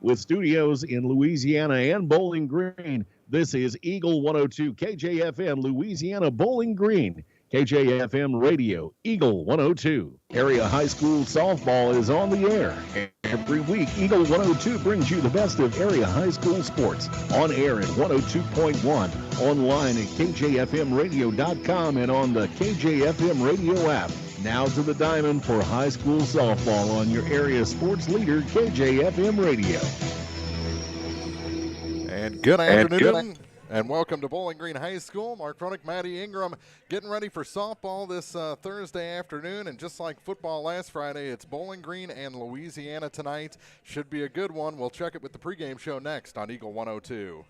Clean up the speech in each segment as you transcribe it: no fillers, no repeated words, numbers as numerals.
With studios in Louisiana and Bowling Green, this is Eagle 102 KJFM Louisiana Bowling Green. KJFM Radio, Eagle 102. Area high school softball is on the air. Every week, Eagle 102 brings you the best of area high school sports. On air at 102.1, online at kjfmradio.com, and on the KJFM Radio app. Now to the diamond for high school softball on your area sports leader, KJFM Radio. And good afternoon. And welcome to Bowling Green High School. Mark Fronick, Maddie Ingram getting ready for softball this Thursday afternoon. And just like football last Friday, it's Bowling Green and Louisiana tonight. Should be a good one. We'll check it with the pregame show next on Eagle 102.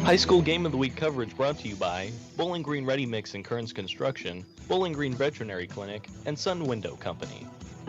High School Game of the Week coverage brought to you by Bowling Green Ready Mix and Kearns Construction, Bowling Green Veterinary Clinic, and Sun Window Company.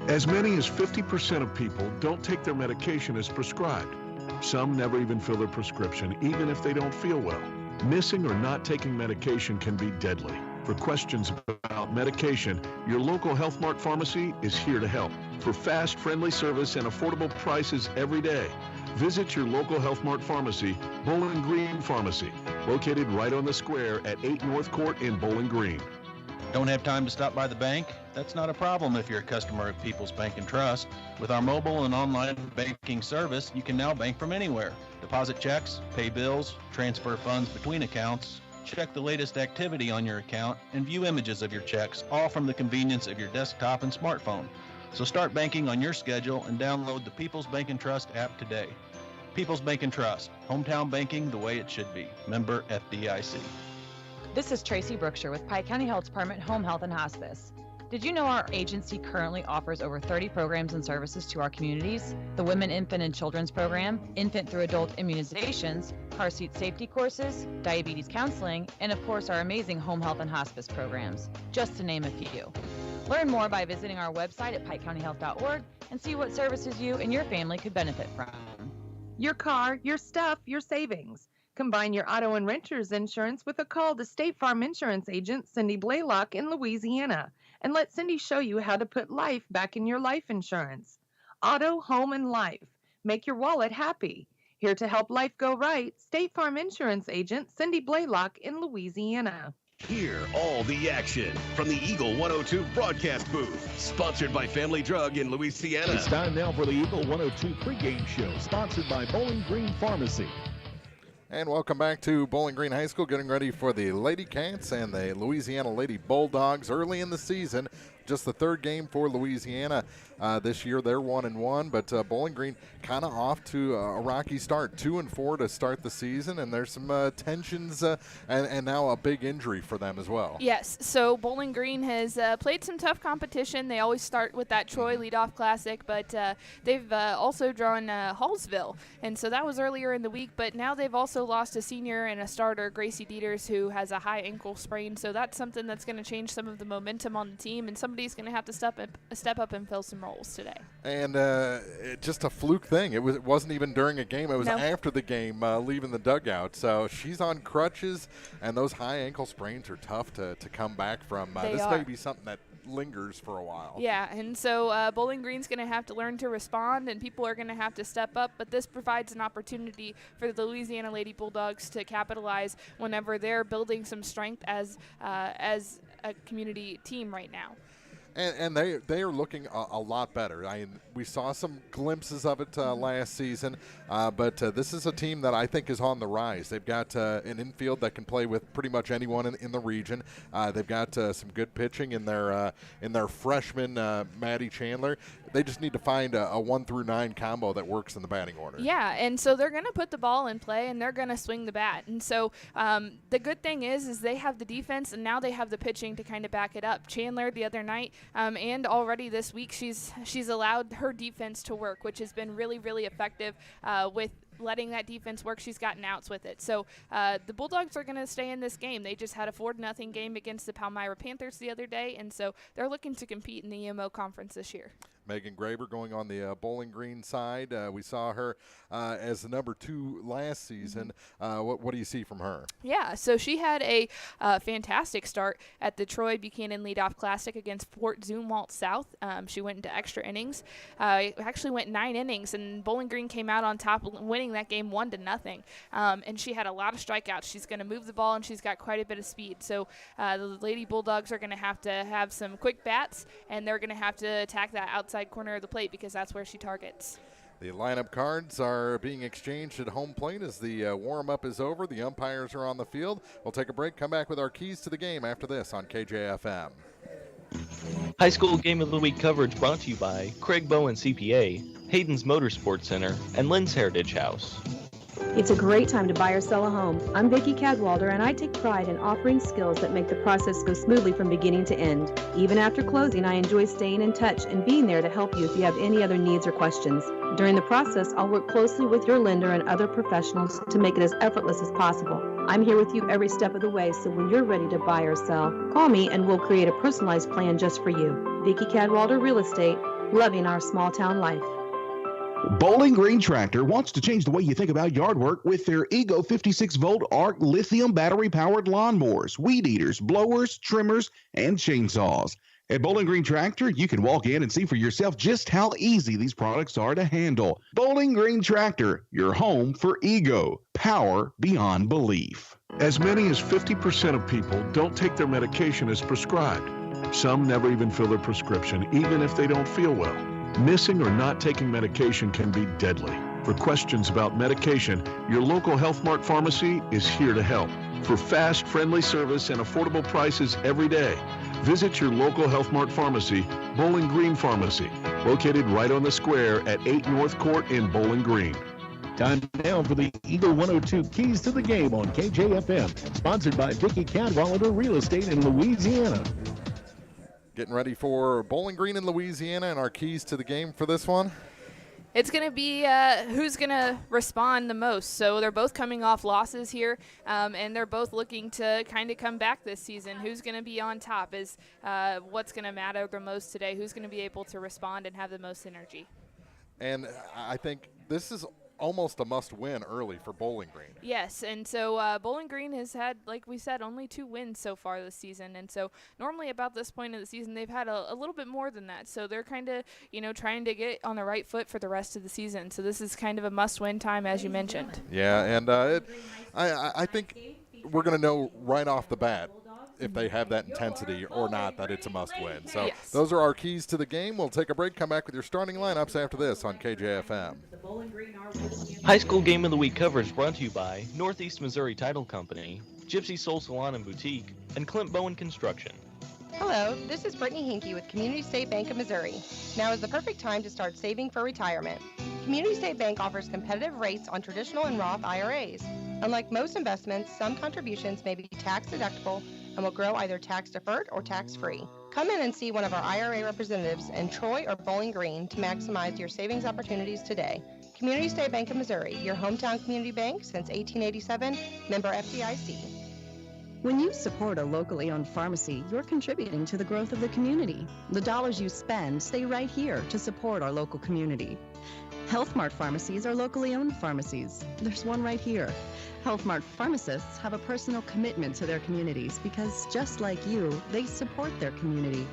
As many as 50% of people don't take their medication as prescribed. Some never even fill their prescription, even if they don't feel well. Missing or not taking medication can be deadly. For questions about medication, your local Health Mart pharmacy is here to help. For fast, friendly service and affordable prices every day, visit your local Health Mart pharmacy, Bowling Green Pharmacy, located right on the square at 8 North Court in Bowling Green. Don't have time to stop by the bank? That's not a problem if you're a customer of People's Bank and Trust. With our mobile and online banking service, you can now bank from anywhere. Deposit checks, pay bills, transfer funds between accounts, check the latest activity on your account, and view images of your checks, all from the convenience of your desktop and smartphone. So start banking on your schedule and download the People's Bank and Trust app today. People's Bank and Trust, hometown banking the way it should be. Member FDIC. This is Tracy Brookshire with Pike County Health Department Home Health and Hospice. Did you know our agency currently offers over 30 programs and services to our communities? The Women, Infant, and Children's Program, infant through adult immunizations, car seat safety courses, diabetes counseling, and of course our amazing home health and hospice programs, just to name a few. Learn more by visiting our website at pikecountyhealth.org and see what services you and your family could benefit from. Your car, your stuff, your savings. Combine your auto and renter's insurance with a call to State Farm Insurance agent Cindy Blaylock in Louisiana, and let Cindy show you how to put life back in your life insurance. Auto, home, and life. Make your wallet happy. Here to help life go right, State Farm Insurance agent Cindy Blaylock in Louisiana. Hear all the action from the Eagle 102 broadcast booth, sponsored by Family Drug in Louisiana. It's time now for the Eagle 102 pregame show, sponsored by Bowling Green Pharmacy. And welcome back to Bowling Green High School, getting ready for the LadyCats and the Louisiana Lady Bulldogs early in the season. Just the third game for Louisiana this year. They're 1-1, but Bowling Green kind of off to a rocky start, 2-4 to start the season, and there's some tensions and now a big injury for them as well. Yes, so Bowling Green has played some tough competition. They always start with that Troy Leadoff Classic, but they've also drawn Hallsville, and so that was earlier in the week, but now they've also lost a senior and a starter, Gracie Dieters, who has a high ankle sprain, so that's something that's going to change some of the momentum on the team, and somebody's going to have to step up and fill some roles today. And just a fluke thing. It wasn't even during a game. It was after the game, leaving the dugout. So she's on crutches, and those high ankle sprains are tough to come back from. This may be something that lingers for a while. Yeah, and so Bowling Green's going to have to learn to respond, and people are going to have to step up, but this provides an opportunity for the Louisiana Lady Bulldogs to capitalize whenever they're building some strength as a community team right now. And they are looking a lot better. We saw some glimpses of it last season, but this is a team that I think is on the rise. They've got an infield that can play with pretty much anyone in the region. They've got some good pitching in their freshman Maddie Chandler. They just need to find a 1 through 9 combo that works in the batting order. Yeah, and so they're going to put the ball in play, and they're going to swing the bat. And so the good thing is they have the defense, and now they have the pitching to kind of back it up. Chandler the other night and already this week, she's allowed her defense to work, which has been really, really effective with letting that defense work. She's gotten outs with it. So the Bulldogs are going to stay in this game. They just had a 4-0 game against the Palmyra Panthers the other day, and so they're looking to compete in the EMO conference this year. Megan Graber going on the Bowling Green side. We saw her as the number 2 last season. What do you see from her? Yeah, so she had a fantastic start at the Troy Buchanan Leadoff Classic against Fort Zumwalt South. She went into extra innings. Actually went 9 innings, and Bowling Green came out on top, winning that game 1-0. And she had a lot of strikeouts. She's going to move the ball, and she's got quite a bit of speed. So the Lady Bulldogs are going to have some quick bats, and they're going to have to attack that outside corner of the plate because that's where she targets. The lineup cards are being exchanged at home plate as the warm-up is over. The umpires are on the field. We'll take a break, come back with our keys to the game after this on KJFM. High School Game of the Week coverage brought to you by Craig Bowen CPA, Hayden's Motorsports Center, and Lynn's Heritage House. It's a great time to buy or sell a home. I'm Vicki Cadwalder, and I take pride in offering skills that make the process go smoothly from beginning to end. Even after closing, I enjoy staying in touch and being there to help you if you have any other needs or questions. During the process, I'll work closely with your lender and other professionals to make it as effortless as possible. I'm here with you every step of the way, so when you're ready to buy or sell, call me and we'll create a personalized plan just for you. Vicki Cadwalder Real Estate, loving our small town life. Bowling Green Tractor wants to change the way you think about yard work with their Ego 56-volt ARC lithium battery-powered lawnmowers, weed eaters, blowers, trimmers, and chainsaws. At Bowling Green Tractor, you can walk in and see for yourself just how easy these products are to handle. Bowling Green Tractor, your home for Ego. Power beyond belief. As many as 50% of people don't take their medication as prescribed. Some never even fill their prescription, even if they don't feel well. Missing or not taking medication can be deadly. For questions about medication, your local Health Mart pharmacy is here to help. For fast, friendly service and affordable prices every day, visit your local Health Mart pharmacy, Bowling Green Pharmacy, located right on the square at 8 North Court in Bowling Green. Time now for the Eagle 102 Keys to the Game on KJFM, sponsored by Vicki Cadwalder Real Estate in Louisiana. Getting ready for Bowling Green in Louisiana and our keys to the game for this one. It's going to be who's going to respond the most. So they're both coming off losses here, and they're both looking to kind of come back this season. Who's going to be on top is what's going to matter the most today. Who's going to be able to respond and have the most energy. And I think this is almost a must-win early for Bowling Green. Yes, and so Bowling Green has had, like we said, only 2 wins so far this season, and so normally about this point of the season they've had a little bit more than that, so they're kind of, trying to get on the right foot for the rest of the season, so this is kind of a must-win time, as you mentioned. Yeah, and I think we're going to know right off the bat if they have that intensity or not, that it's a must-win. So yes. Those are our keys to the game. We'll take a break, come back with your starting lineups after this on KJFM. High School Game of the Week coverage brought to you by Northeast Missouri Title Company, Gypsy Soul Salon and Boutique, and Clint Bowen Construction. Hello, this is Brittany Hinkey with Community State Bank of Missouri. Now is the perfect time to start saving for retirement. Community State Bank offers competitive rates on traditional and Roth IRAs. Unlike most investments, some contributions may be tax deductible and will grow either tax-deferred or tax-free. Come in and see one of our IRA representatives in Troy or Bowling Green to maximize your savings opportunities today. Community State Bank of Missouri, your hometown community bank since 1887, member FDIC. When you support a locally owned pharmacy, you're contributing to the growth of the community. The dollars you spend stay right here to support our local community. Health Mart pharmacies are locally owned pharmacies. There's one right here. Health Mart pharmacists have a personal commitment to their communities because, just like you, they support their community.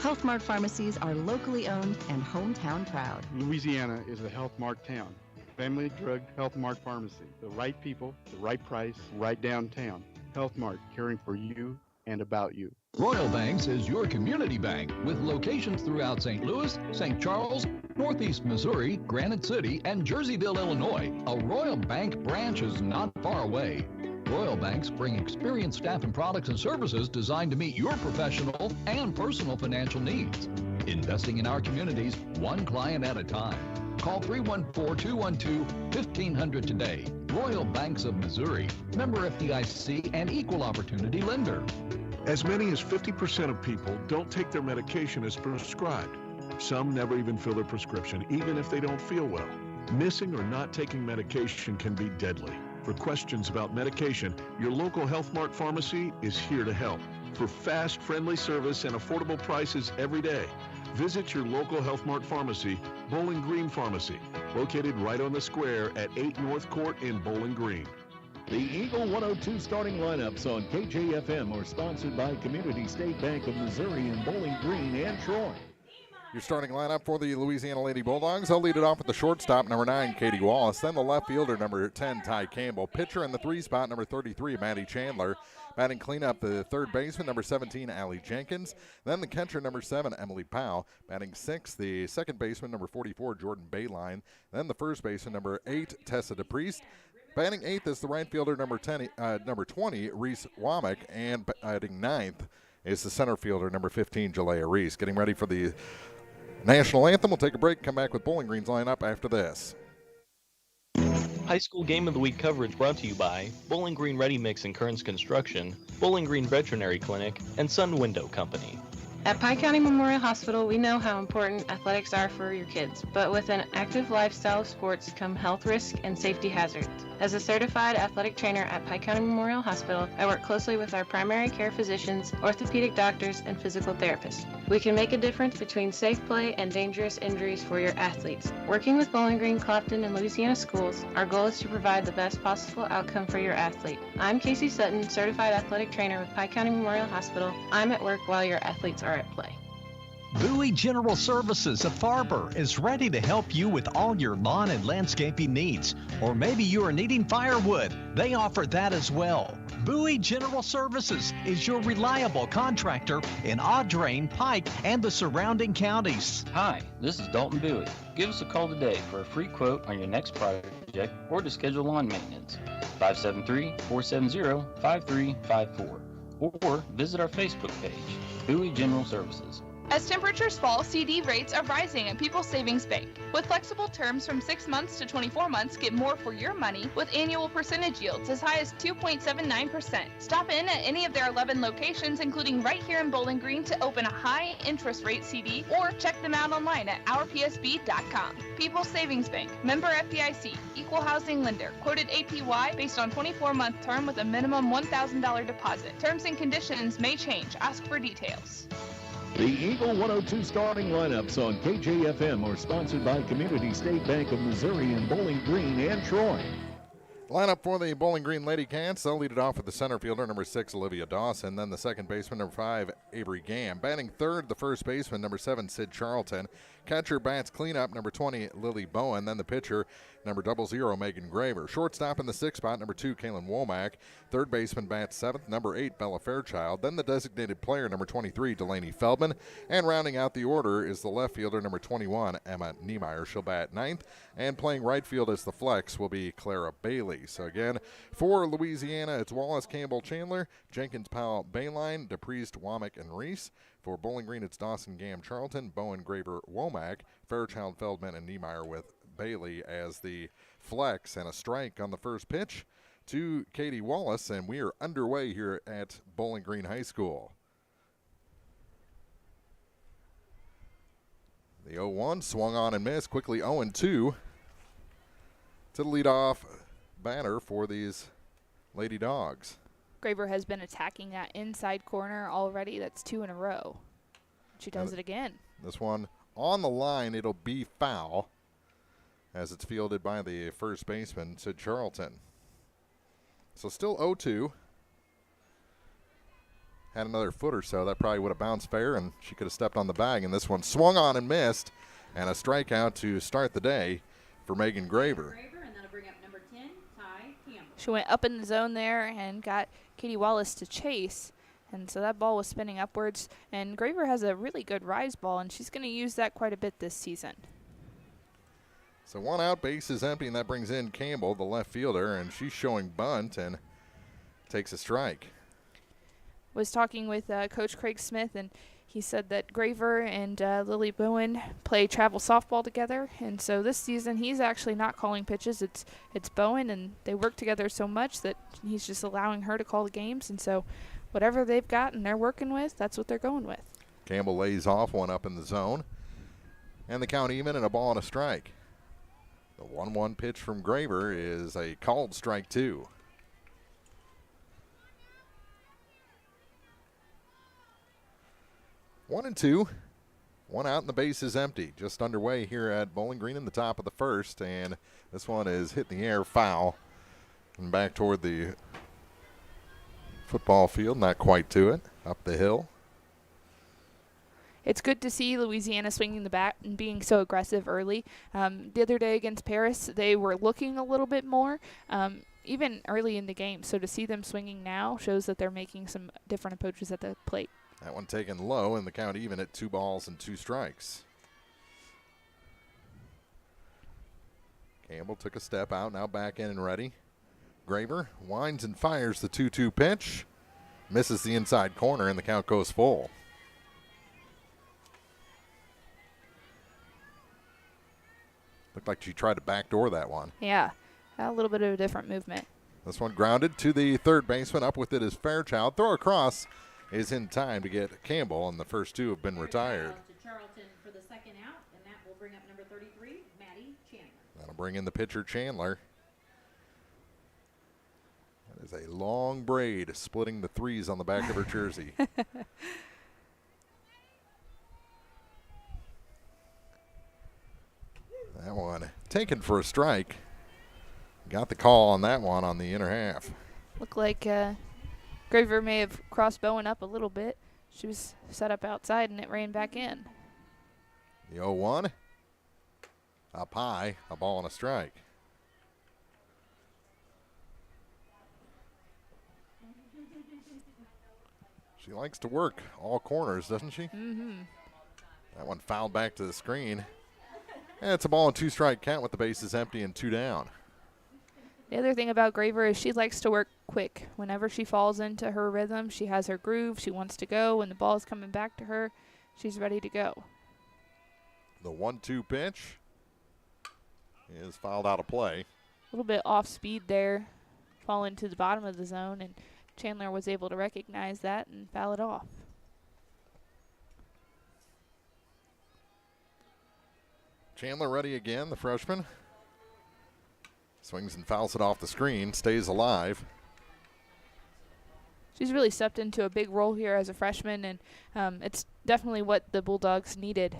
Health Mart pharmacies are locally owned and hometown proud. Louisiana is a Health Mart town. Family Drug Health Mart Pharmacy. The right people, the right price, right downtown. Health Mart, caring for you and about you. Royal Banks is your community bank with locations throughout St. Louis, St. Charles, Northeast Missouri, Granite City, and Jerseyville, Illinois. A Royal Bank branch is not far away. Royal Banks bring experienced staff and products and services designed to meet your professional and personal financial needs. Investing in our communities, one client at a time. Call 314-212-1500 today. Royal Banks of Missouri, member FDIC and equal opportunity lender. As many as 50% of people don't take their medication as prescribed. Some never even fill their prescription, even if they don't feel well. Missing or not taking medication can be deadly. For questions about medication, your local Health Mart pharmacy is here to help. For fast, friendly service and affordable prices every day, visit your local Health Mart pharmacy, Bowling Green Pharmacy, located right on the square at 8 North Court in Bowling Green. The Eagle 102 starting lineups on KJFM are sponsored by Community State Bank of Missouri in Bowling Green and Troy. Your starting lineup for the Louisiana Lady Bulldogs. They'll lead it off with the shortstop, number 9, Katie Wallace. Then the left fielder, number 10, Ty Campbell. Pitcher in the 3 spot, number 33, Maddie Chandler. Batting cleanup, the third baseman, number 17, Allie Jenkins. Then the catcher, number 7, Emily Powell. Batting 6th, the second baseman, number 44, Jordan Bayline. Then the first baseman, number 8, Tessa DePriest. Batting 8th is the right fielder, number 20, Reese Womack. And batting 9th is the center fielder, number 15, Jalea Reese. Getting ready for the national anthem. We'll take a break, come back with Bowling Green's lineup after this. High School Game of the Week coverage brought to you by Bowling Green Ready Mix and Kearns Construction, Bowling Green Veterinary Clinic, and Sun Window Company. At Pike County Memorial Hospital, we know how important athletics are for your kids, but with an active lifestyle of sports come health risks and safety hazards. As a certified athletic trainer at Pike County Memorial Hospital, I work closely with our primary care physicians, orthopedic doctors, and physical therapists. We can make a difference between safe play and dangerous injuries for your athletes. Working with Bowling Green, Clopton, and Louisiana schools, our goal is to provide the best possible outcome for your athlete. I'm Casey Sutton, certified athletic trainer with Pike County Memorial Hospital. I'm at work while your athletes are at play. Bowie General Services of Farber is ready to help you with all your lawn and landscaping needs. Or maybe you are needing firewood. They offer that as well. Bowie General Services is your reliable contractor in Audrain, Pike, and the surrounding counties. Hi, this is Dalton Bowie. Give us a call today for a free quote on your next project or to schedule lawn maintenance. 573-470-5354. Or visit our Facebook page, Bowie General Services. As temperatures fall, CD rates are rising at People's Savings Bank. With flexible terms from 6 months to 24 months, get more for your money with annual percentage yields as high as 2.79%. Stop in at any of their 11 locations, including right here in Bowling Green, to open a high interest rate CD or check them out online at ourpsb.com. People's Savings Bank, member FDIC, equal housing lender, quoted APY based on 24-month term with a minimum $1,000 deposit. Terms and conditions may change. Ask for details. The Eagle 102 starting lineups on KJFM are sponsored by Community State Bank of Missouri in Bowling Green and Troy. Lineup for the Bowling Green LadyCats. They'll lead it off with the center fielder, number 6, Olivia Dawson. Then the second baseman, number 5, Avery Gam. Batting third, the first baseman, number 7, Sid Charlton. Catcher bats cleanup, number 20, Lily Bowen. Then the pitcher, number 00, Megan Graver. Shortstop in the 6th spot, number 2, Kaylin Womack. Third baseman bats 7th, number 8, Bella Fairchild. Then the designated player, number 23, Delaney Feldman. And rounding out the order is the left fielder, number 21, Emma Niemeyer. She'll bat 9th. And playing right field as the flex will be Clara Bailey. So again, for Louisiana, it's Wallace, Campbell, Chandler, Jenkins, Powell, Bayline, DePriest, Womack, and Reese. For Bowling Green, it's Dawson, Gam, Charlton, Bowen, Graver, Womack, Fairchild, Feldman, and Niemeyer with Bailey as the flex. And a strike on the first pitch to Katie Wallace, and we are underway here at Bowling Green High School. The 0-1 swung on and missed, quickly 0-2 to the leadoff batter for these Lady Dogs. Graver has been attacking that inside corner already. That's 2 in a row. She does it again. This one on the line, it'll be foul as it's fielded by the first baseman, Sid Charlton. So still 0-2. Had another foot or so. That probably would have bounced fair, and she could have stepped on the bag. And this one swung on and missed, and a strikeout to start the day for Megan Graver. She went up in the zone there and got Katie Wallace to chase. And so that ball was spinning upwards. And Graver has a really good rise ball, and she's going to use that quite a bit this season. So one out, base is empty, and that brings in Campbell, the left fielder, and she's showing bunt and takes a strike. Was talking with Coach Craig Smith, and he said that Graver and Lily Bowen play travel softball together, and so this season he's actually not calling pitches. It's Bowen, and they work together so much that he's just allowing her to call the games, and so whatever they've got and they're working with, that's what they're going with. Campbell lays off one up in the zone, and the count even and a ball and a strike. The 1-1 pitch from Graver is a called strike 2. One and two. One out and the base is empty. Just underway here at Bowling Green in the top of the first. And this one is hit in the air, foul. And back toward the football field. Not quite to it. Up the hill. It's good to see Louisiana swinging the bat and being so aggressive early. The other day against Paris, they were looking a little bit more, even early in the game. So to see them swinging now shows that they're making some different approaches at the plate. That one taken low, and the count even at 2 balls and 2 strikes. Campbell took a step out, now back in and ready. Graver winds and fires the 2-2 pitch. Misses the inside corner, and the count goes full. Looked like she tried to backdoor that one. Yeah, a little bit of a different movement. This one grounded to the third baseman. Up with it is Fairchild. Throw across is in time to get Campbell, and the first 2 have been retired. To Charlton for the second out, and that will bring up number 33, Maddie Chandler. That'll bring in the pitcher, Chandler. That is a long braid splitting the 3s on the back of her jersey. That one taken for a strike. Got the call on that one on the inner half. Looked like Graver may have crossed Bowen up a little bit. She was set up outside and it ran back in. The 0-1. Up high, a ball and a strike. She likes to work all corners, doesn't she? Mm-hmm. That one fouled back to the screen. And it's a ball and 2 strike count with the bases empty and 2 down. The other thing about Graver is she likes to work quick. Whenever she falls into her rhythm, she has her groove. She wants to go. When the ball is coming back to her, she's ready to go. The 1-2 pitch is fouled out of play. A little bit off speed there, falling to the bottom of the zone, and Chandler was able to recognize that and foul it off. Chandler ready again, the freshman. Swings and fouls it off the screen, stays alive. She's really stepped into a big role here as a freshman, and it's definitely what the Bulldogs needed.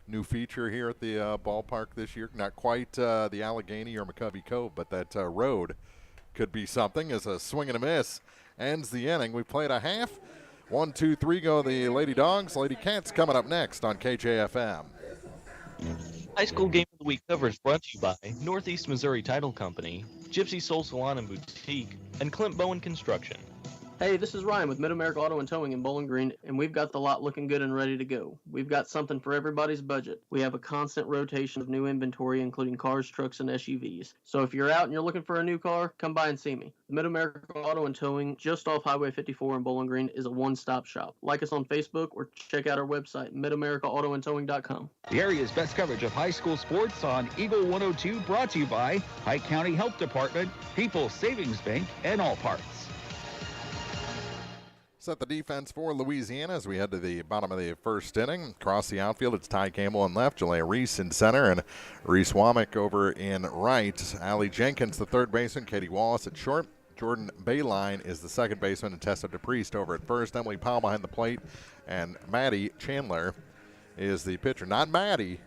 New feature here at the ballpark this year. Not quite the Allegheny or McCovey Cove, but that road could be something as a swing and a miss ends the inning. We played a half. 1, 2, 3 go the Lady Dogs. Lady Cats coming up next on KJFM. High School Game of the Week coverage brought to you by Northeast Missouri Title Company, Gypsy Soul Salon and Boutique, and Clint Bowen Construction. Hey, this is Ryan with Mid-America Auto and Towing in Bowling Green, and we've got the lot looking good and ready to go. We've got something for everybody's budget. We have a constant rotation of new inventory, including cars, trucks, and SUVs. So if you're out and you're looking for a new car, come by and see me. Mid-America Auto and Towing, just off Highway 54 in Bowling Green, is a one-stop shop. Like us on Facebook or check out our website, midamericaautoandtowing.com. The area's best coverage of high school sports on Eagle 102, brought to you by Pike County Health Department, People's Savings Bank, and All Parts. Set the defense for Louisiana as we head to the bottom of the first inning. Across the outfield, it's Ty Campbell in left, Jalea Reese in center, and Reese Womack over in right. Allie Jenkins, the third baseman, Katie Wallace at short. Jordan Bayline is the second baseman, and Tessa DePriest over at first. Emily Powell behind the plate, and Maddie Chandler is the pitcher. Not Maddie,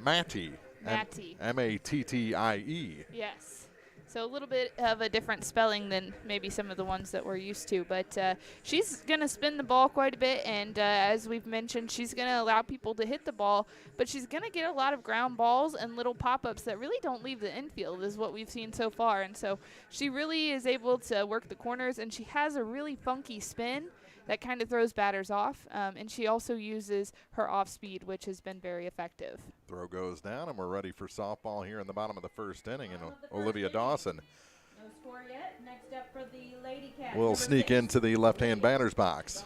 Mattie. Mattie. M-A-T-T-I-E. Yes. So a little bit of a different spelling than maybe some of the ones that we're used to. But she's going to spin the ball quite a bit. And as we've mentioned, she's going to allow people to hit the ball. But she's going to get a lot of ground balls and little pop-ups that really don't leave the infield is what we've seen so far. And so she really is able to work the corners. And she has a really funky spin that kind of throws batters off. And she also uses her off-speed, which has been very effective. Throw goes down, and we're ready for softball here in the bottom of the first inning. And Olivia Dawson No score yet. Next up for the LadyCats. will sneak into the left-hand batter's box.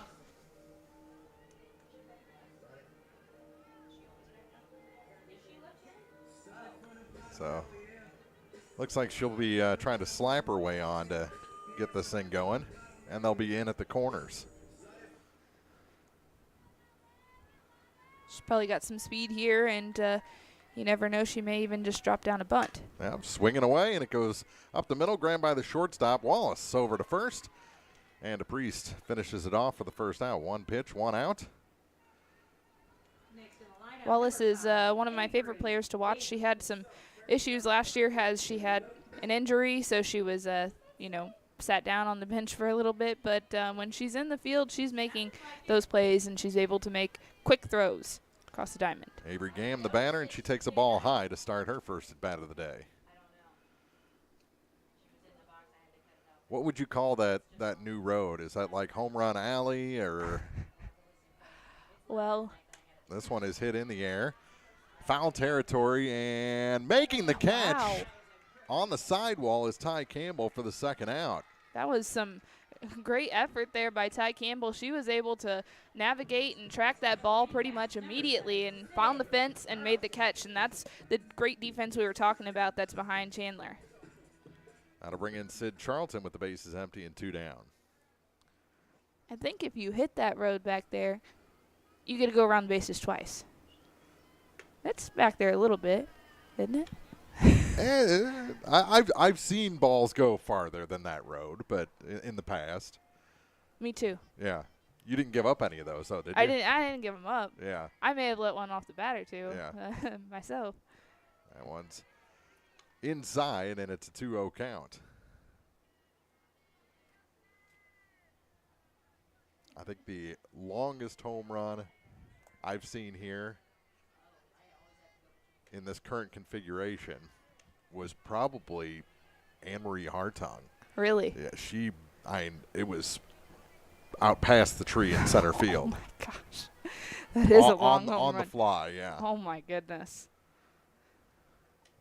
So, looks like she'll be trying to slap her way on to get this thing going, and they'll be in at the corners. She's probably got some speed here, and you never know, she may even just drop down a bunt. Yeah, swinging away, and it goes up the middle, grabbed by the shortstop. Wallace over to first, and DePriest finishes it off for the first out. 1 pitch, 1 out. Wallace is one of my favorite players to watch. She had some issues last year as she had an injury, so she was, sat down on the bench for a little bit. But when she's in the field, she's making those plays, and she's able to make quick throws across the diamond. Avery Gam, the batter, and she takes a ball high to start her first at bat of the day. What would you call that new road? Is that like Home Run Alley or? Well, this one is hit in the air. Foul territory, and making the catch on the sidewall is Ty Campbell for the second out. That was some great effort there by Ty Campbell. She was able to navigate and track that ball pretty much immediately and found the fence and made the catch, and that's the great defense we were talking about that's behind Chandler. Now to bring in Sid Charlton with the bases empty and 2 down. I think if you hit that road back there, you get to go around the bases twice. It's back there a little bit, isn't it? I've seen balls go farther than that road, but in the past. Me too. Yeah. You didn't give up any of those, though, did you? I didn't give them up. Yeah. I may have let one off the bat or two Yeah. myself. That one's inside, and it's a 2-0 count. I think the longest home run I've seen here in this current configuration was probably Anne-Marie Hartung. Really? Yeah, it was out past the tree in center field. Oh, my gosh. That is a long home on run. the fly, yeah. Oh, my goodness.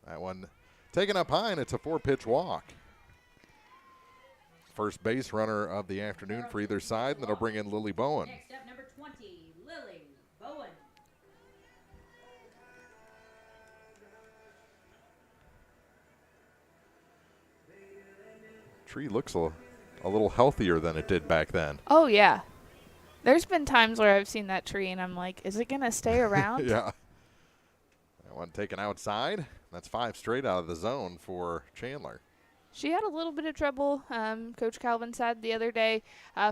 That one taken up high, and it's a 4-pitch walk. First base runner of the afternoon for either side, and that'll bring in Lily Bowen. Next up, number 20, Lily Bowen. Tree looks a little healthier than it did back then. Oh, yeah. There's been times where I've seen that tree, and I'm like, is it going to stay around? Yeah. That one taken outside. That's 5 straight out of the zone for Chandler. She had a little bit of trouble, Coach Calvin said the other day,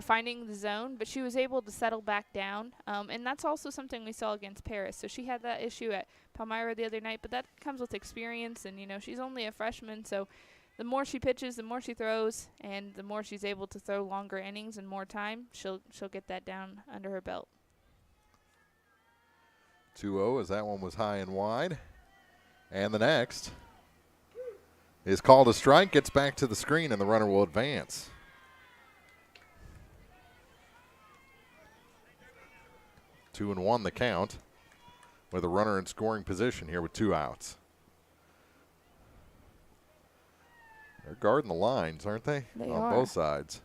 finding the zone, but she was able to settle back down. And that's also something we saw against Paris. So she had that issue at Palmyra the other night, but that comes with experience. And, she's only a freshman, so the more she pitches, the more she throws, and the more she's able to throw longer innings and more time, she'll get that down under her belt. 2-0 as that one was high and wide. And the next is called a strike, gets back to the screen, and the runner will advance. Two and 1 the count, with a runner in scoring position here with 2 outs. They're guarding the lines, aren't they? They on are. Both sides.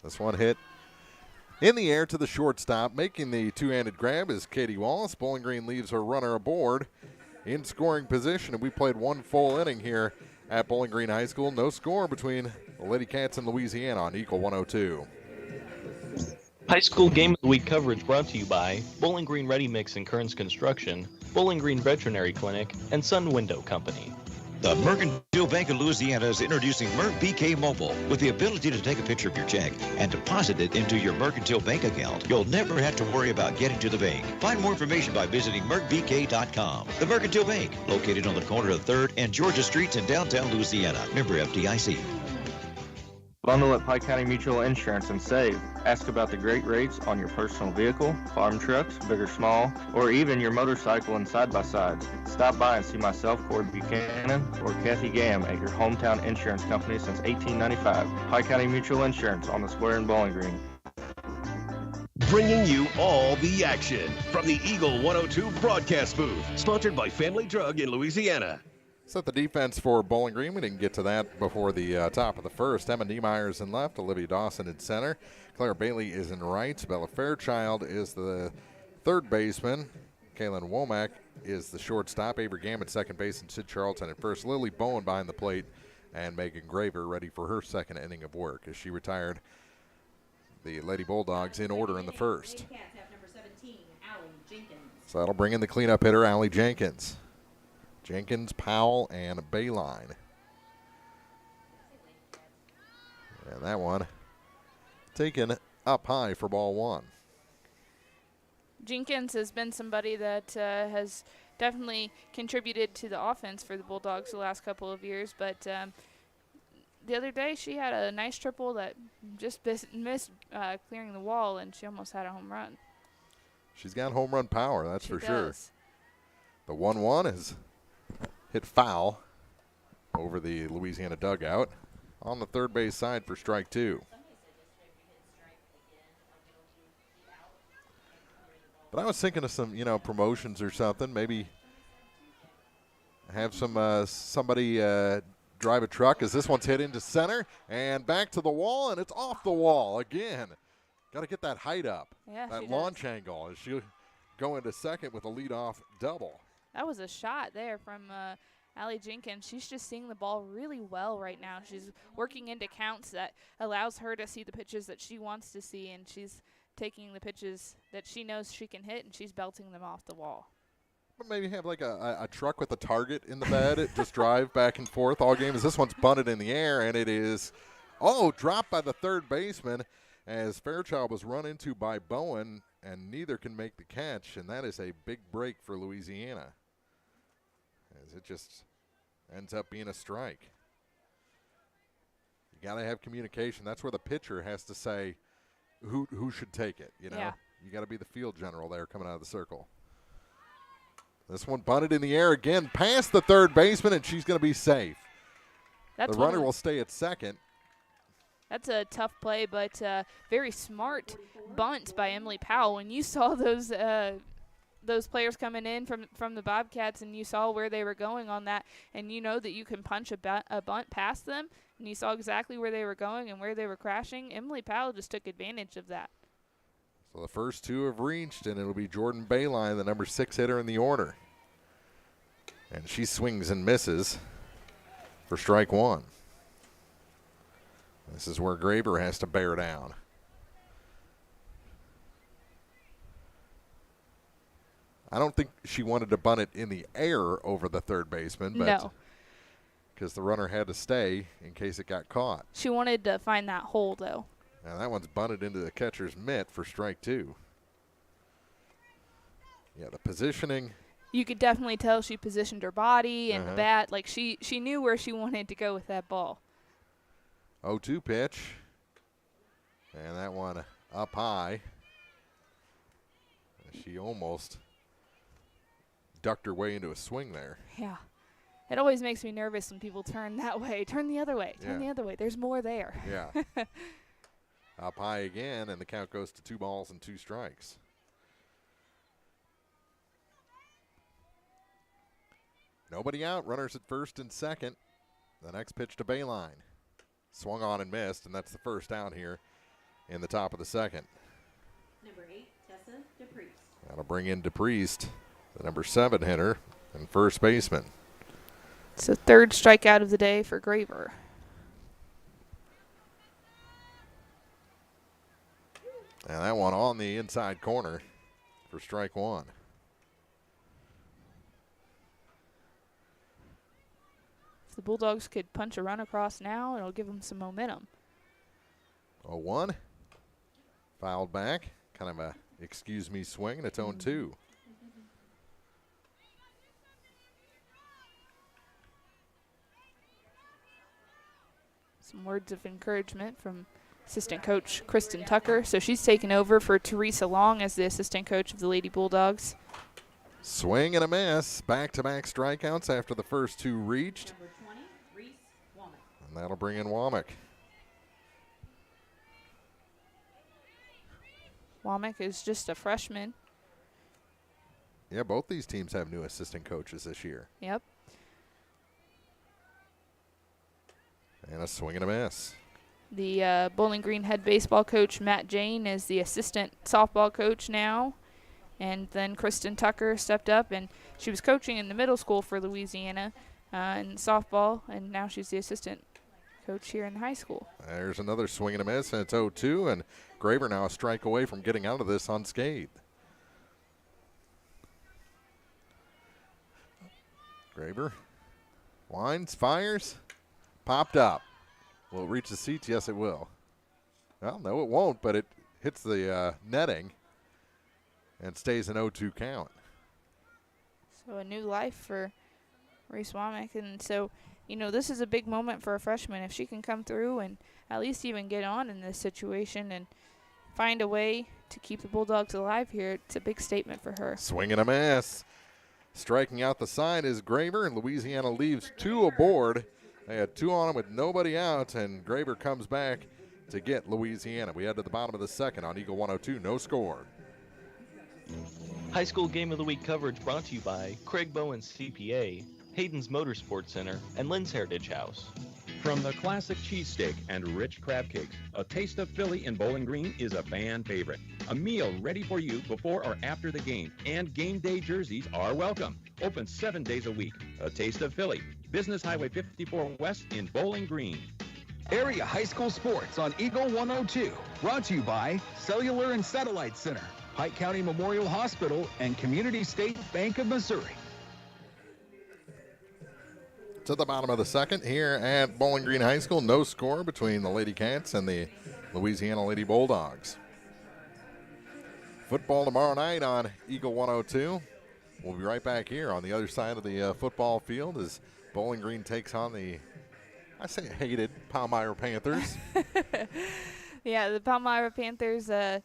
This one hit in the air to the shortstop. Making the two-handed grab is Katie Wallace. Bowling Green leaves her runner aboard in scoring position, and we played 1 full inning here at Bowling Green High School. No score between the LadyCats and Louisiana on Eagle 102. High School Game of the Week coverage brought to you by Bowling Green Ready Mix and Kearns Construction, Bowling Green Veterinary Clinic, and Sun Window Company. The Mercantile Bank of Louisiana is introducing Merc BK Mobile with the ability to take a picture of your check and deposit it into your Mercantile Bank account. You'll never have to worry about getting to the bank. Find more information by visiting mercbk.com. The Mercantile Bank, located on the corner of 3rd and Georgia Streets in downtown Louisiana. Member FDIC. Bundle at Pike County Mutual Insurance and save. Ask about the great rates on your personal vehicle, farm trucks, big or small, or even your motorcycle and side-by-sides. Stop by and see myself, Cord Buchanan, or Kathy Gam at your hometown insurance company since 1895. Pike County Mutual Insurance on the square in Bowling Green. Bringing you all the action from the Eagle 102 broadcast booth, sponsored by Family Drug in Louisiana. Set the defense for Bowling Green. We didn't get to that before the top of the first. Emma Niemeyer is in left. Olivia Dawson in center. Claire Bailey is in right. Bella Fairchild is the third baseman. Kaylin Womack is the shortstop. Avery Gam at second base and Sid Charlton at first. Lily Bowen behind the plate and Megan Graver ready for her second inning of work as she retired the Lady Bulldogs in order in the first. So that'll bring in the cleanup hitter, Allie Jenkins. Jenkins, Powell, and Bayline. And that one taken up high for ball one. Jenkins has been somebody that has definitely contributed to the offense for the Bulldogs the last couple of years, but the other day she had a nice triple that just missed clearing the wall, and she almost had a home run. She's got home run power, that's for sure. Does. The 1-1 is hit foul over the Louisiana dugout on the third base side for strike two. But I was thinking of some, promotions or something. Maybe have somebody drive a truck as this one's hit into center and back to the wall, and it's off the wall again. Got to get that height up, that launch angle as she go into second with a leadoff double. That was a shot there from Allie Jenkins. She's just seeing the ball really well right now. She's working into counts that allows her to see the pitches that she wants to see, and she's taking the pitches that she knows she can hit, and she's belting them off the wall. But maybe have like a truck with a target in the bed, just drive back and forth all game. As this one's bunted in the air, and it is, dropped by the third baseman as Fairchild was run into by Bowen, and neither can make the catch, and that is a big break for Louisiana, as it just ends up being a strike. You got to have communication. That's where the pitcher has to say who should take it, Yeah. You got to be the field general there coming out of the circle. This one bunted in the air again past the third baseman, and she's going to be safe. The runner will stay at second. That's a tough play, but very smart bunt by Emily Powell. When you saw those players coming in from the Bobcats, and you saw where they were going on that, and you know that you can punch a bunt past them, and you saw exactly where they were going and where they were crashing, Emily Powell just took advantage of that. So the first two have reached, and it'll be Jordan Bayline, the number 6 hitter in the order. And she swings and misses for strike one. This is where Graver has to bear down. I don't think she wanted to bunt it in the air over the third baseman, but no, because the runner had to stay in case it got caught. She wanted to find that hole, though. Now that one's bunted into the catcher's mitt for strike two. Yeah, the positioning. You could definitely tell she positioned her body and the bat. Like she knew where she wanted to go with that ball. 0-2 pitch. And that one up high. She almost ducked her way into a swing there. Yeah. It always makes me nervous when people turn that way. Turn the other way. Turn the other way. There's more there. Yeah. Up high again, and the count goes to 2 balls and 2 strikes. Nobody out. Runners at first and second. The next pitch to Bayline. Swung on and missed, and that's the first out here in the top of the second. Number 8, Tessa DePriest. That'll bring in DePriest, the number 7 hitter and first baseman. It's the third strikeout of the day for Graver. And that one on the inside corner for strike one. If the Bulldogs could punch a run across now, it'll give them some momentum. 0-1. Fouled back. Kind of a excuse me swing, and it's 0-2. Some words of encouragement from assistant coach Kristen Tucker. So she's taken over for Teresa Long as the assistant coach of the Lady Bulldogs. Swing and a miss. Back-to-back strikeouts after the first 2 reached. Number 20, Reese Womack. And that'll bring in Womack. Womack is just a freshman. Yeah, both these teams have new assistant coaches this year. Yep. And a swing and a miss. The Bowling Green head baseball coach, Matt Jane, is the assistant softball coach now. And then Kristen Tucker stepped up, and she was coaching in the middle school for Louisiana in softball, and now she's the assistant coach here in the high school. There's another swing and a miss, and it's 0-2, and Graver now a strike away from getting out of this unscathed. Graver winds, fires, popped up. Will it reach the seats? Yes, it will. Well, no, it won't, but it hits the netting and stays an 0-2 count. So a new life for Reese Womack. And so, this is a big moment for a freshman. If she can come through and at least even get on in this situation and find a way to keep the Bulldogs alive here, it's a big statement for her. Swing and a miss. Striking out the side is Graver, and Louisiana leaves 2 aboard. They had 2 on them with nobody out, and Graver comes back to get Louisiana. We head to the bottom of the second on Eagle 102, no score. High School Game of the Week coverage brought to you by Craig Bowen CPA, Hayden's Motorsports Center, and Lynn's Heritage House. From the classic cheesesteak and rich crab cakes, a taste of Philly in Bowling Green is a fan favorite. A meal ready for you before or after the game, and game day jerseys are welcome. Open 7 days a week. A taste of Philly. Business Highway 54 West in Bowling Green. Area high school sports on Eagle 102. Brought to you by Cellular and Satellite Center, Pike County Memorial Hospital, and Community State Bank of Missouri. To the bottom of the second here at Bowling Green High School. No score between the LadyCats and the Louisiana Lady Bulldogs. Football tomorrow night on Eagle 102. We'll be right back here on the other side of the football field as Bowling Green takes on the, I say, hated Palmyra Panthers. Yeah, the Palmyra Panthers and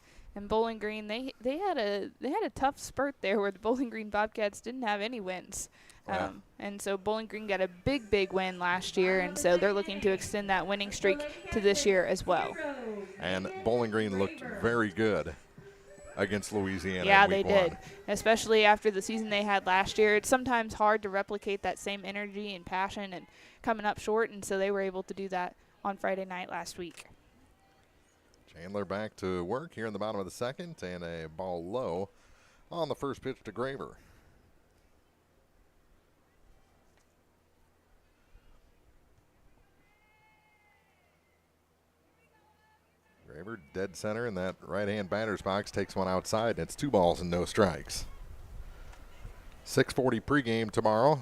Bowling Green, they had a tough spurt there where the Bowling Green Bobcats didn't have any wins. Yeah. And so Bowling Green got a big win last year, and so they're looking to extend that winning streak to this year as well. And Bowling Green looked very good against Louisiana. Yeah, in they week 1. did, especially after the season they had last year. It's sometimes hard to replicate that same energy and passion and coming up short, and so they were able to do that on Friday night last week. Chandler back to work here in the bottom of the second, and a ball low on the first pitch to Graver. Graver dead center in that right-hand batter's box, takes one outside, and it's 2 balls and no strikes. 6:40 pregame tomorrow.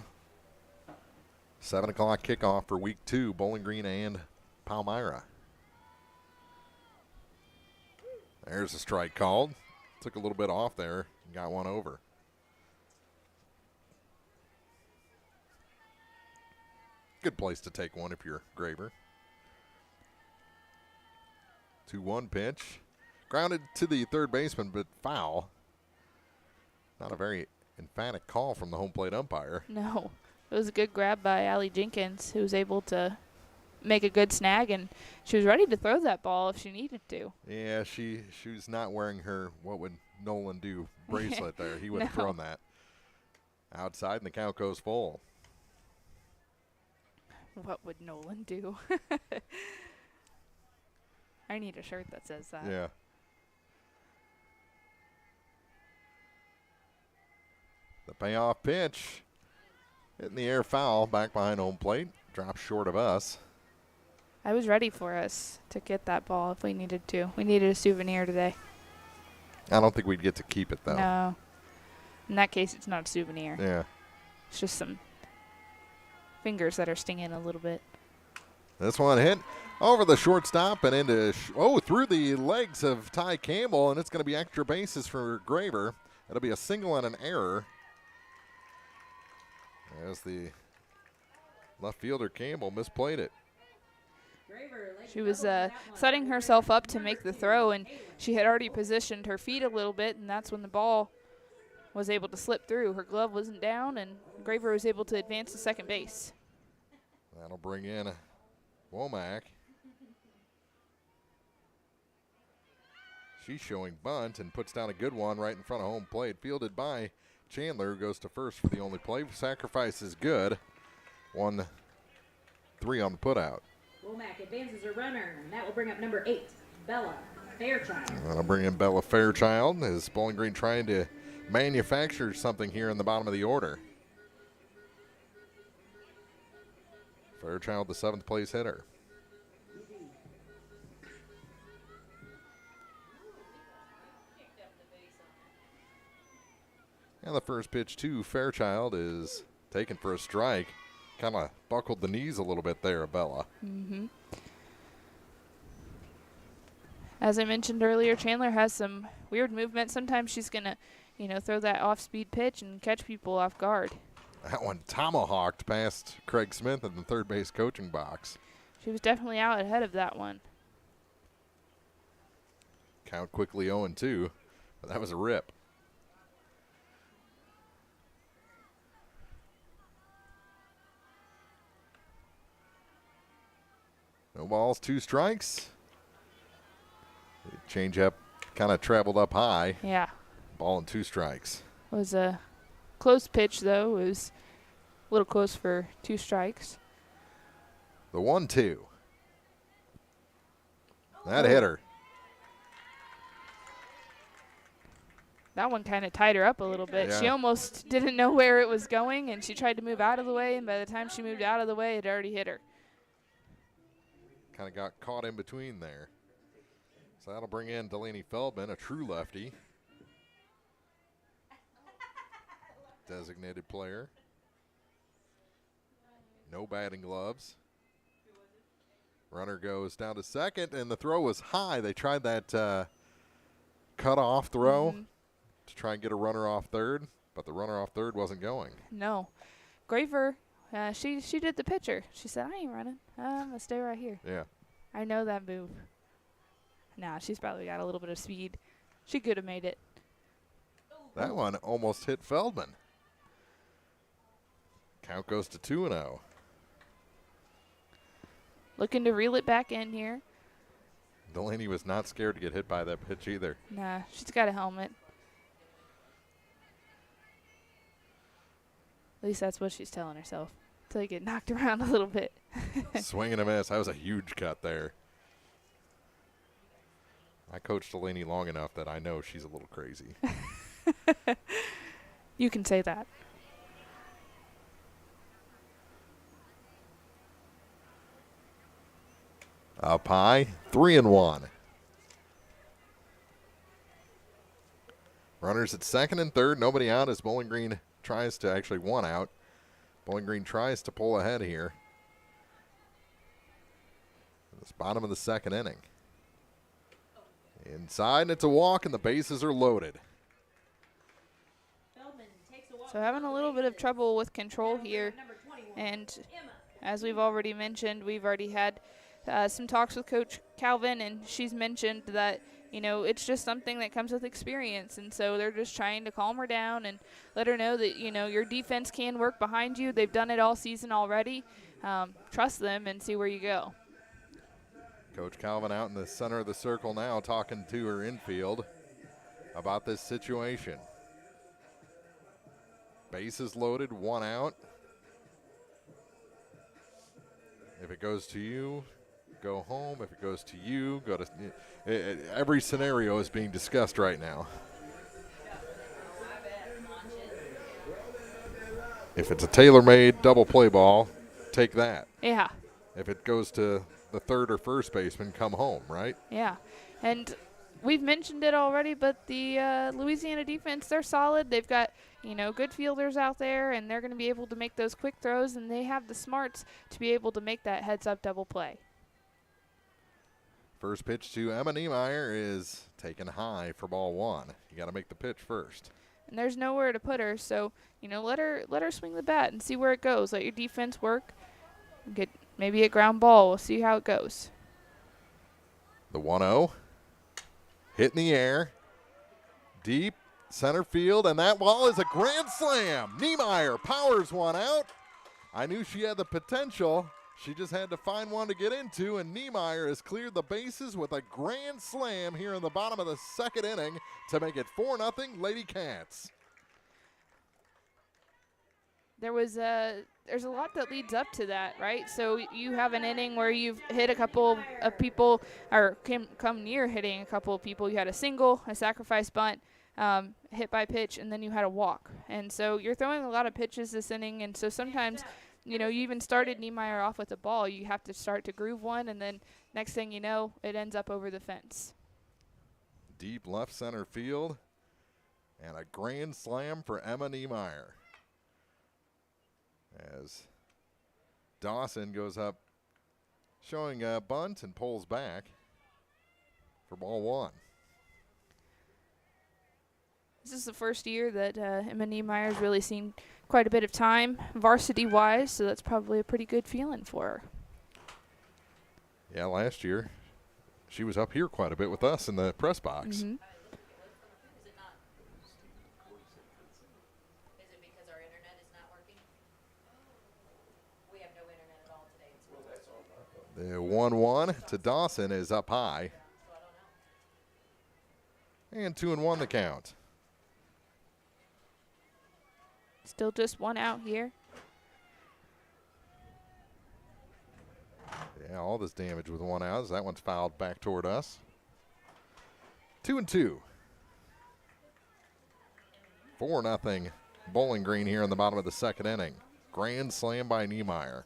7 o'clock kickoff for week 2, Bowling Green and Palmyra. There's a strike called. Took a little bit off there and got one over. Good place to take one if you're Graver. 2-1 pitch. Grounded to the third baseman, but foul. Not a very emphatic call from the home plate umpire. No, it was a good grab by Allie Jenkins, who was able to make a good snag, and she was ready to throw that ball if she needed to. Yeah, she was not wearing her what would Nolan do bracelet there. He would have thrown that. Outside, and the count goes full. What would Nolan do? I need a shirt that says that. Yeah. The payoff pitch. Hitting the air foul back behind home plate. Drops short of us. I was ready for us to get that ball if we needed to. We needed a souvenir today. I don't think we'd get to keep it, though. No. In that case, it's not a souvenir. Yeah. It's just some fingers that are stinging a little bit. This one hit over the shortstop and into, through the legs of Ty Campbell, and it's going to be extra bases for Graver. It'll be a single and an error. As the left fielder Campbell misplayed it. She was setting herself up to make the throw, and she had already positioned her feet a little bit, and that's when the ball was able to slip through. Her glove wasn't down, and Graver was able to advance to second base. That'll bring in Womack. She's showing bunt and puts down a good one right in front of home plate. Fielded by Chandler, who goes to first for the only play. Sacrifice is good. 1-3 on the putout. Womack advances a runner, and that will bring up number 8, Bella Fairchild. I'll bring in Bella Fairchild as Bowling Green trying to manufacture something here in the bottom of the order. Fairchild, the 7th place hitter. And the first pitch to Fairchild is taken for a strike. Kind of buckled the knees a little bit there, Bella. Mm-hmm. As I mentioned earlier, Chandler has some weird movement. Sometimes she's going to, throw that off-speed pitch and catch people off guard. That one tomahawked past Craig Smith in the third base coaching box. She was definitely out ahead of that one. Count quickly 0-2, but that was a rip. No balls, 2 strikes. Change up, kind of traveled up high. Yeah. Ball and 2 strikes. Was a close pitch, though. It was a little close for 2 strikes. The 1-2. That hit her. That one kind of tied her up a little bit. Yeah. She almost didn't know where it was going, and she tried to move out of the way, and by the time she moved out of the way, it already hit her. Kind of got caught in between there. So that'll bring in Delaney Feldman, a true lefty. Designated player. No batting gloves. Runner goes down to second, and the throw was high. They tried that cut-off throw to try and get a runner off third, but the runner off third wasn't going. No. Graver, she did the pitcher. She said, I ain't running. I'm going to stay right here. Yeah. I know that move. Nah, she's probably got a little bit of speed. She could have made it. That one almost hit Feldman. Count goes to 2-0. Looking to reel it back in here. Delaney was not scared to get hit by that pitch either. Nah, she's got a helmet. At least that's what she's telling herself. Until you get knocked around a little bit. Swing and a miss. That was a huge cut there. I coached Delaney long enough that I know she's a little crazy. You can say that. Up high, 3-1. Runners at second and third, nobody out as Bowling Green tries to, actually 1 out. Bowling Green tries to pull ahead here. It's bottom of the second inning. Inside, and it's a walk, and the bases are loaded. So having a little bit of trouble with control here. And as we've already mentioned, we've already had some talks with Coach Calvin, and she's mentioned that, it's just something that comes with experience. And so they're just trying to calm her down and let her know that, your defense can work behind you. They've done it all season already. Trust them and see where you go. Coach Calvin out in the center of the circle now talking to her infield about this situation. Bases loaded, 1 out. If it goes to you, go home. If it goes to you, go to. Every scenario is being discussed right now. If it's a tailor-made double play ball, take that. Yeah. If it goes to the third or first baseman, come home, right? Yeah. And we've mentioned it already, but the Louisiana defense, they're solid. They've got, good fielders out there, and they're going to be able to make those quick throws, and they have the smarts to be able to make that heads-up double play. First pitch to Emma Niemeyer is taken high for ball 1. You got to make the pitch first. And there's nowhere to put her, so, let her swing the bat and see where it goes. Let your defense work. Get maybe a ground ball. We'll see how it goes. The 1-0. Hit in the air. Deep center field, and that ball is a grand slam. Niemeyer powers one out. I knew she had the potential. She just had to find one to get into, and Niemeyer has cleared the bases with a grand slam here in the bottom of the second inning to make it 4-0 LadyCats. There's a lot that leads up to that, right? So you have an inning where you've hit a couple of people, or come near hitting a couple of people. You had a single, a sacrifice bunt, hit by pitch, and then you had a walk. And so you're throwing a lot of pitches this inning, and so sometimes, you even started Niemeyer off with a ball. You have to start to groove one, and then next thing you know, it ends up over the fence. Deep left center field, and a grand slam for Emma Niemeyer. as Dawson goes up, showing a bunt and pulls back for ball one. This is the first year that Emma Niemeyer's really seen quite a bit of time varsity-wise, so that's probably a pretty good feeling for her. Yeah, last year she was up here quite a bit with us in the press box. Mm-hmm. The 1-1 to Dawson is up high. And 2-1 the count. Still just one out here. Yeah, all this damage with one out as that one's fouled back toward us. 2-2. 4-0 Bowling Green here in the bottom of the second inning. Grand slam by Niemeyer.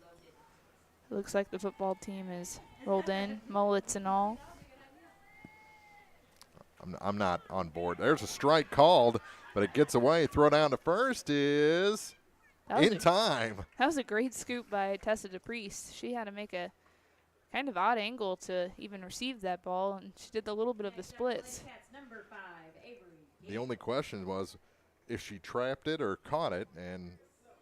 It looks like the football team is rolled in, mullets and all. I'm not on board. There's a strike called, but it gets away. Throw down to first is in time. That was a great scoop by Tessa DePriest. She had to make a kind of odd angle to even receive that ball, and she did a little bit of the splits. The only question was if she trapped it or caught it, and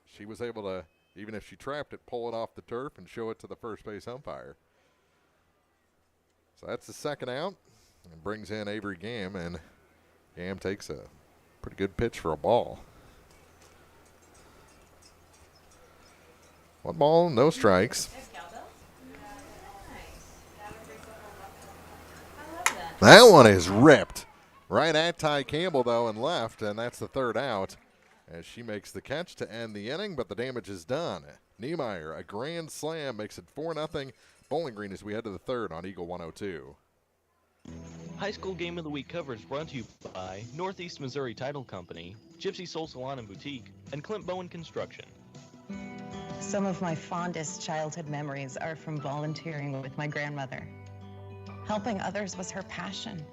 she was able to, even if she trapped it, pull it off the turf and show it to the first base umpire. So that's the second out and brings in Avery Gam, and Gam takes a pretty good pitch for a ball. One ball, no strikes. That one is ripped right at Ty Campbell, though, and left, and that's the third out as she makes the catch to end the inning, but the damage is done. Niemeyer, a grand slam, makes it 4-0 Bowling Green as we head to the third on Eagle 102. High School Game of the Week coverage brought to you by Northeast Missouri Title Company, Gypsy Soul Salon and Boutique, and Clint Bowen Construction. Some of my fondest childhood memories are from volunteering with my grandmother. Helping others was her passion.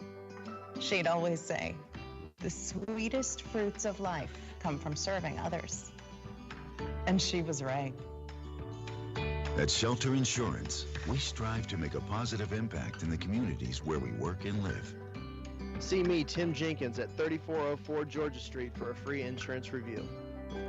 She'd always say, "The sweetest fruits of life come from serving others." And she was right. At Shelter Insurance, we strive to make a positive impact in the communities where we work and live. See me, Tim Jenkins, at 3404 Georgia Street for a free insurance review.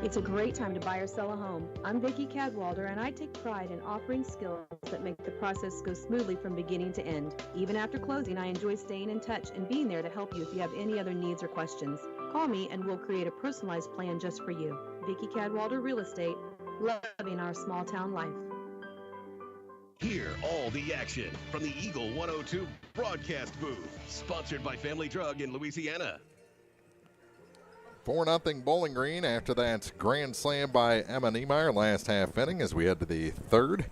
It's a great time to buy or sell a home. I'm Vicki Cadwalder, and I take pride in offering skills that make the process go smoothly from beginning to end. Even after closing, I enjoy staying in touch and being there to help you if you have any other needs or questions. Call me and we'll create a personalized plan just for you. Vicki Cadwalder Real Estate, loving our small town life. Hear all the action from the Eagle 102 broadcast booth, sponsored by Family Drug in Louisiana. 4-0 Bowling Green after that grand slam by Emma Niemeyer last half inning as we head to the third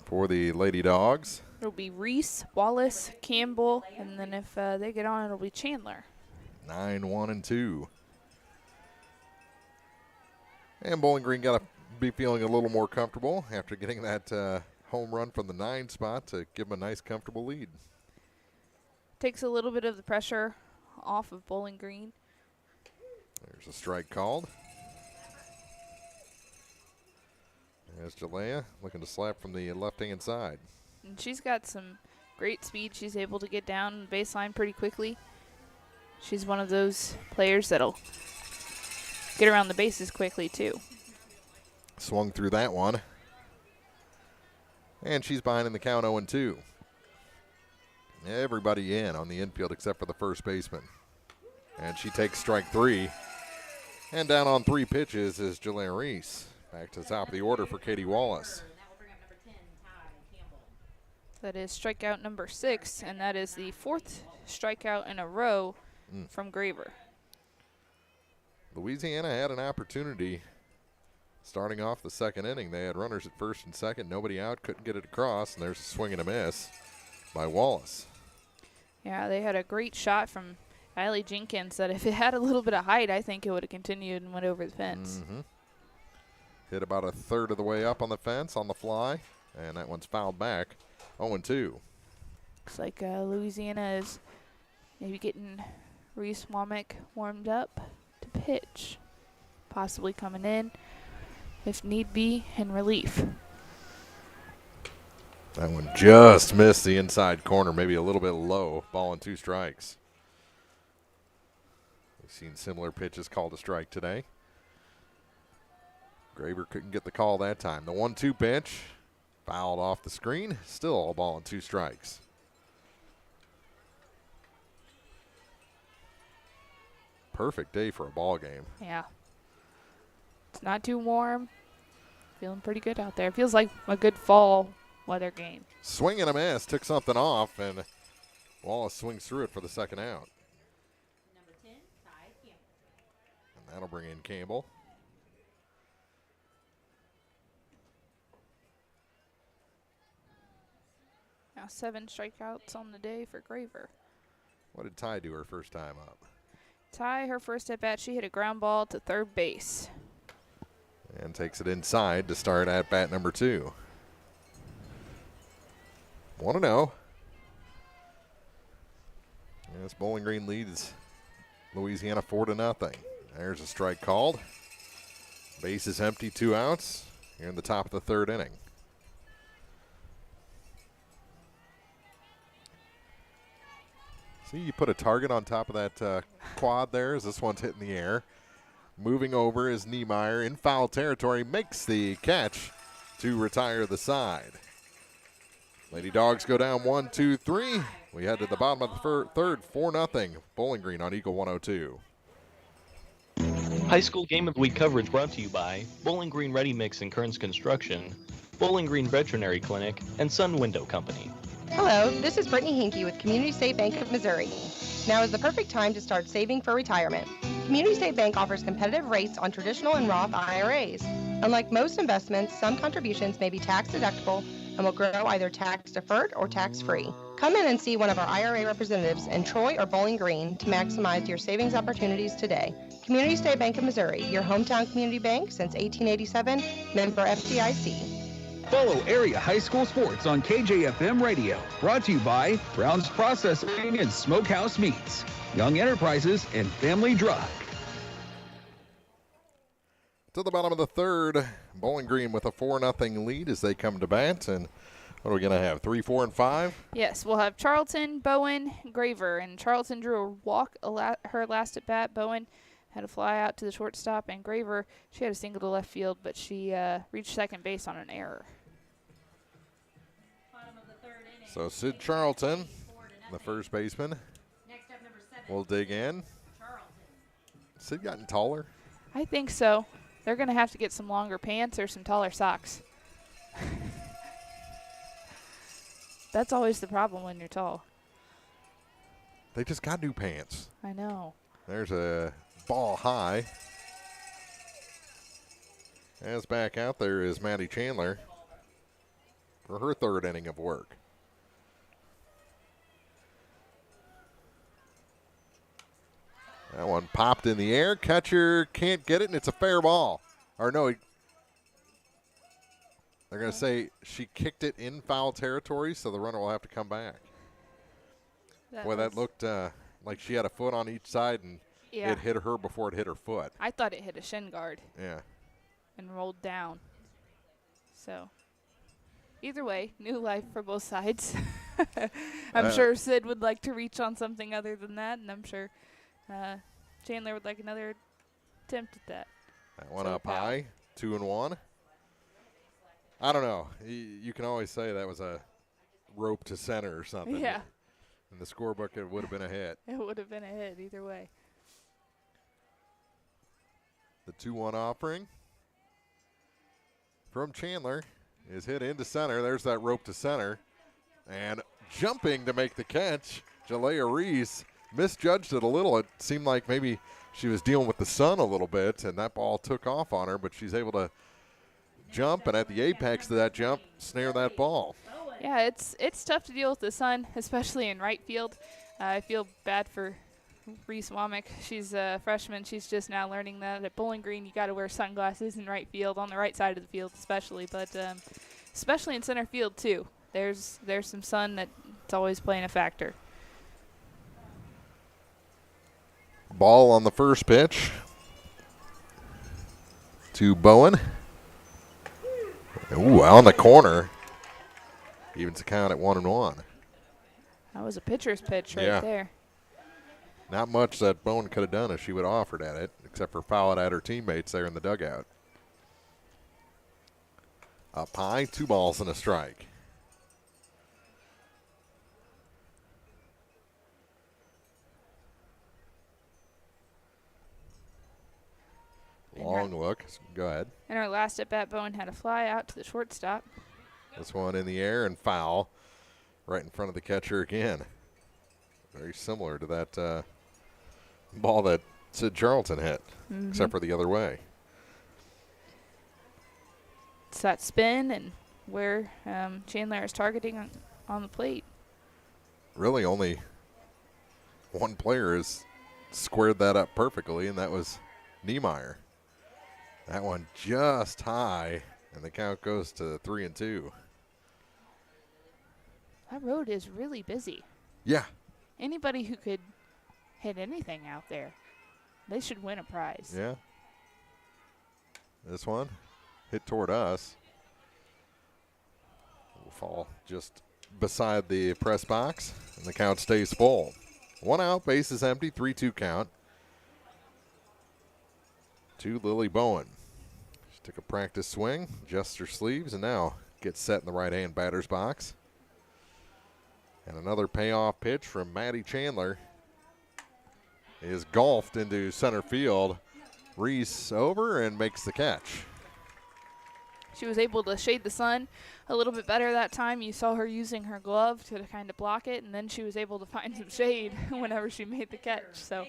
for the Lady Dogs. It'll be Reese, Wallace, Campbell, and then if they get on, it'll be Chandler. 9-1-2. And Bowling Green got to be feeling a little more comfortable after getting that home run from the 9 spot to give them a nice, comfortable lead. Takes a little bit of the pressure off of Bowling Green. There's a strike called. There's Jalea looking to slap from the left-hand side. And she's got some great speed. She's able to get down the baseline pretty quickly. She's one of those players that'll get around the bases quickly, too. Swung through that one. And she's behind in the count 0-2. Everybody in on the infield except for the first baseman. And she takes strike 3. And down on 3 pitches is Jalea Reese. Back to the top of the order for Katie Wallace. That is strikeout number 6, and that is the 4th strikeout in a row from Graver. Louisiana had an opportunity starting off the second inning. They had runners at first and second, nobody out, couldn't get it across, and there's a swing and a miss by Wallace. Yeah, they had a great shot from Kylie Jenkins that if it had a little bit of height, I think it would have continued and went over the fence. Hit about a third of the way up on the fence on the fly, and that one's fouled back. 0-2. Looks like Louisiana is maybe getting Reese Womack warmed up to pitch. Possibly coming in. if need be, in relief. That one just missed the inside corner, maybe a little bit low. Ball and 2 strikes. We've seen similar pitches called a strike today. Graver couldn't get the call that time. The 1-2 pitch, fouled off the screen. Still a ball and 2 strikes. Perfect day for a ball game. Yeah. It's not too warm. Feeling pretty good out there. Feels like a good fall weather game. Swing and a miss, took something off, and Wallace swings through it for the second out. Number 10, Ty Campbell. And that'll bring in Campbell. Now 7 strikeouts on the day for Graver. What did Ty do her first time up? Ty, her first at bat, she hit a ground ball to third base. And takes it inside to start at bat number 2. 1-0. Yes, Bowling Green leads Louisiana 4-0. There's a strike called. Base is empty, 2 outs. Here in the top of the 3rd inning. See, you put a target on top of that quad there as this one's hitting the air. Moving over is Niemeyer in foul territory, makes the catch to retire the side. Lady Dogs go down 1-2-3. We head to the bottom of the 3rd, 4-0. Bowling Green on Eagle 102. High school game of the week coverage brought to you by Bowling Green Ready Mix and Kearns Construction, Bowling Green Veterinary Clinic, and Sun Window Company. Hello, this is Brittany Hinkey with Community State Bank of Missouri. Now is the perfect time to start saving for retirement. Community State Bank offers competitive rates on traditional and Roth IRAs. Unlike most investments, some contributions may be tax deductible and will grow either tax deferred or tax free. Come in and see one of our IRA representatives in Troy or Bowling Green to maximize your savings opportunities today. Community State Bank of Missouri, your hometown community bank since 1887, member FDIC. Follow area high school sports on KJFM Radio. Brought to you by Brown's Processing and Smokehouse Meats, Young Enterprises, and Family Drug. To the bottom of the 3rd, Bowling Green with a 4-0 lead as they come to bat. And what are we going to have, 3, 4, and 5? Yes, we'll have Charlton, Bowen, Graver. And Charlton drew a walk her last at bat. Bowen had a fly out to the shortstop. And Graver, she had a single to left field, but she reached second base on an error. So Sid Charlton, the first baseman, Next up, number 7. will dig in. Charlton. Sid gotten taller? I think so. They're going to have to get some longer pants or some taller socks. That's always the problem when you're tall. They just got new pants. I know. There's a ball high. As back out there is Maddie Chandler for her 3rd inning of work. That one popped in the air. Catcher can't get it, and it's a fair ball. Or no, they're going to say she kicked it in foul territory, so the runner will have to come back. That looked like she had a foot on each side, and it hit her before it hit her foot. I thought it hit a shin guard. Yeah. And rolled down. So, either way, new life for both sides. I'm sure Sid would like to reach on something other than that, and I'm sure Chandler would like another attempt at that. That one up high, 2-1. I don't know. You can always say that was a rope to center or something. Yeah. In the scorebook, it would have been a hit. It would have been a hit either way. The 2-1 offering from Chandler is hit into center. There's that rope to center. And jumping to make the catch, Jalea Reese misjudged it a little. It seemed like maybe she was dealing with the sun a little bit, and that ball took off on her, but she's able to jump, and at the apex of that jump, snare that ball. Yeah, it's tough to deal with the sun, especially in right field. I feel bad for Reese Womack. She's a freshman. She's just now learning that at Bowling Green you got to wear sunglasses in right field, on the right side of the field especially, but especially in center field too. There's some sun that's always playing a factor. Ball on the first pitch to Bowen. Ooh, on the corner. Evens the count at 1-1. That was a pitcher's pitch right Yeah. there. Not much that Bowen could have done if she would have offered at it, except for foul it at her teammates there in the dugout. Up high, 2 balls and a strike. Long look. Go ahead. In our last at bat, Bowen had a fly out to the shortstop. This one in the air and foul right in front of the catcher again. Very similar to that ball that Sid Charlton hit, except for the other way. It's that spin and where Chandler is targeting on the plate. Really only one player has squared that up perfectly, and that was Niemeyer. That one just high, and the count goes to 3-2. That road is really busy. Yeah. Anybody who could hit anything out there, they should win a prize. Yeah. This one hit toward us. Will fall just beside the press box, and the count stays full. 1 out, base is empty, 3-2 count. To Lily Bowen. She took a practice swing, adjusts her sleeves, and now gets set in the right-hand batter's box. And another payoff pitch from Maddie Chandler is golfed into center field. Reese over and makes the catch. She was able to shade the sun a little bit better that time. You saw her using her glove to kind of block it, and then she was able to find some shade whenever she made the catch. So,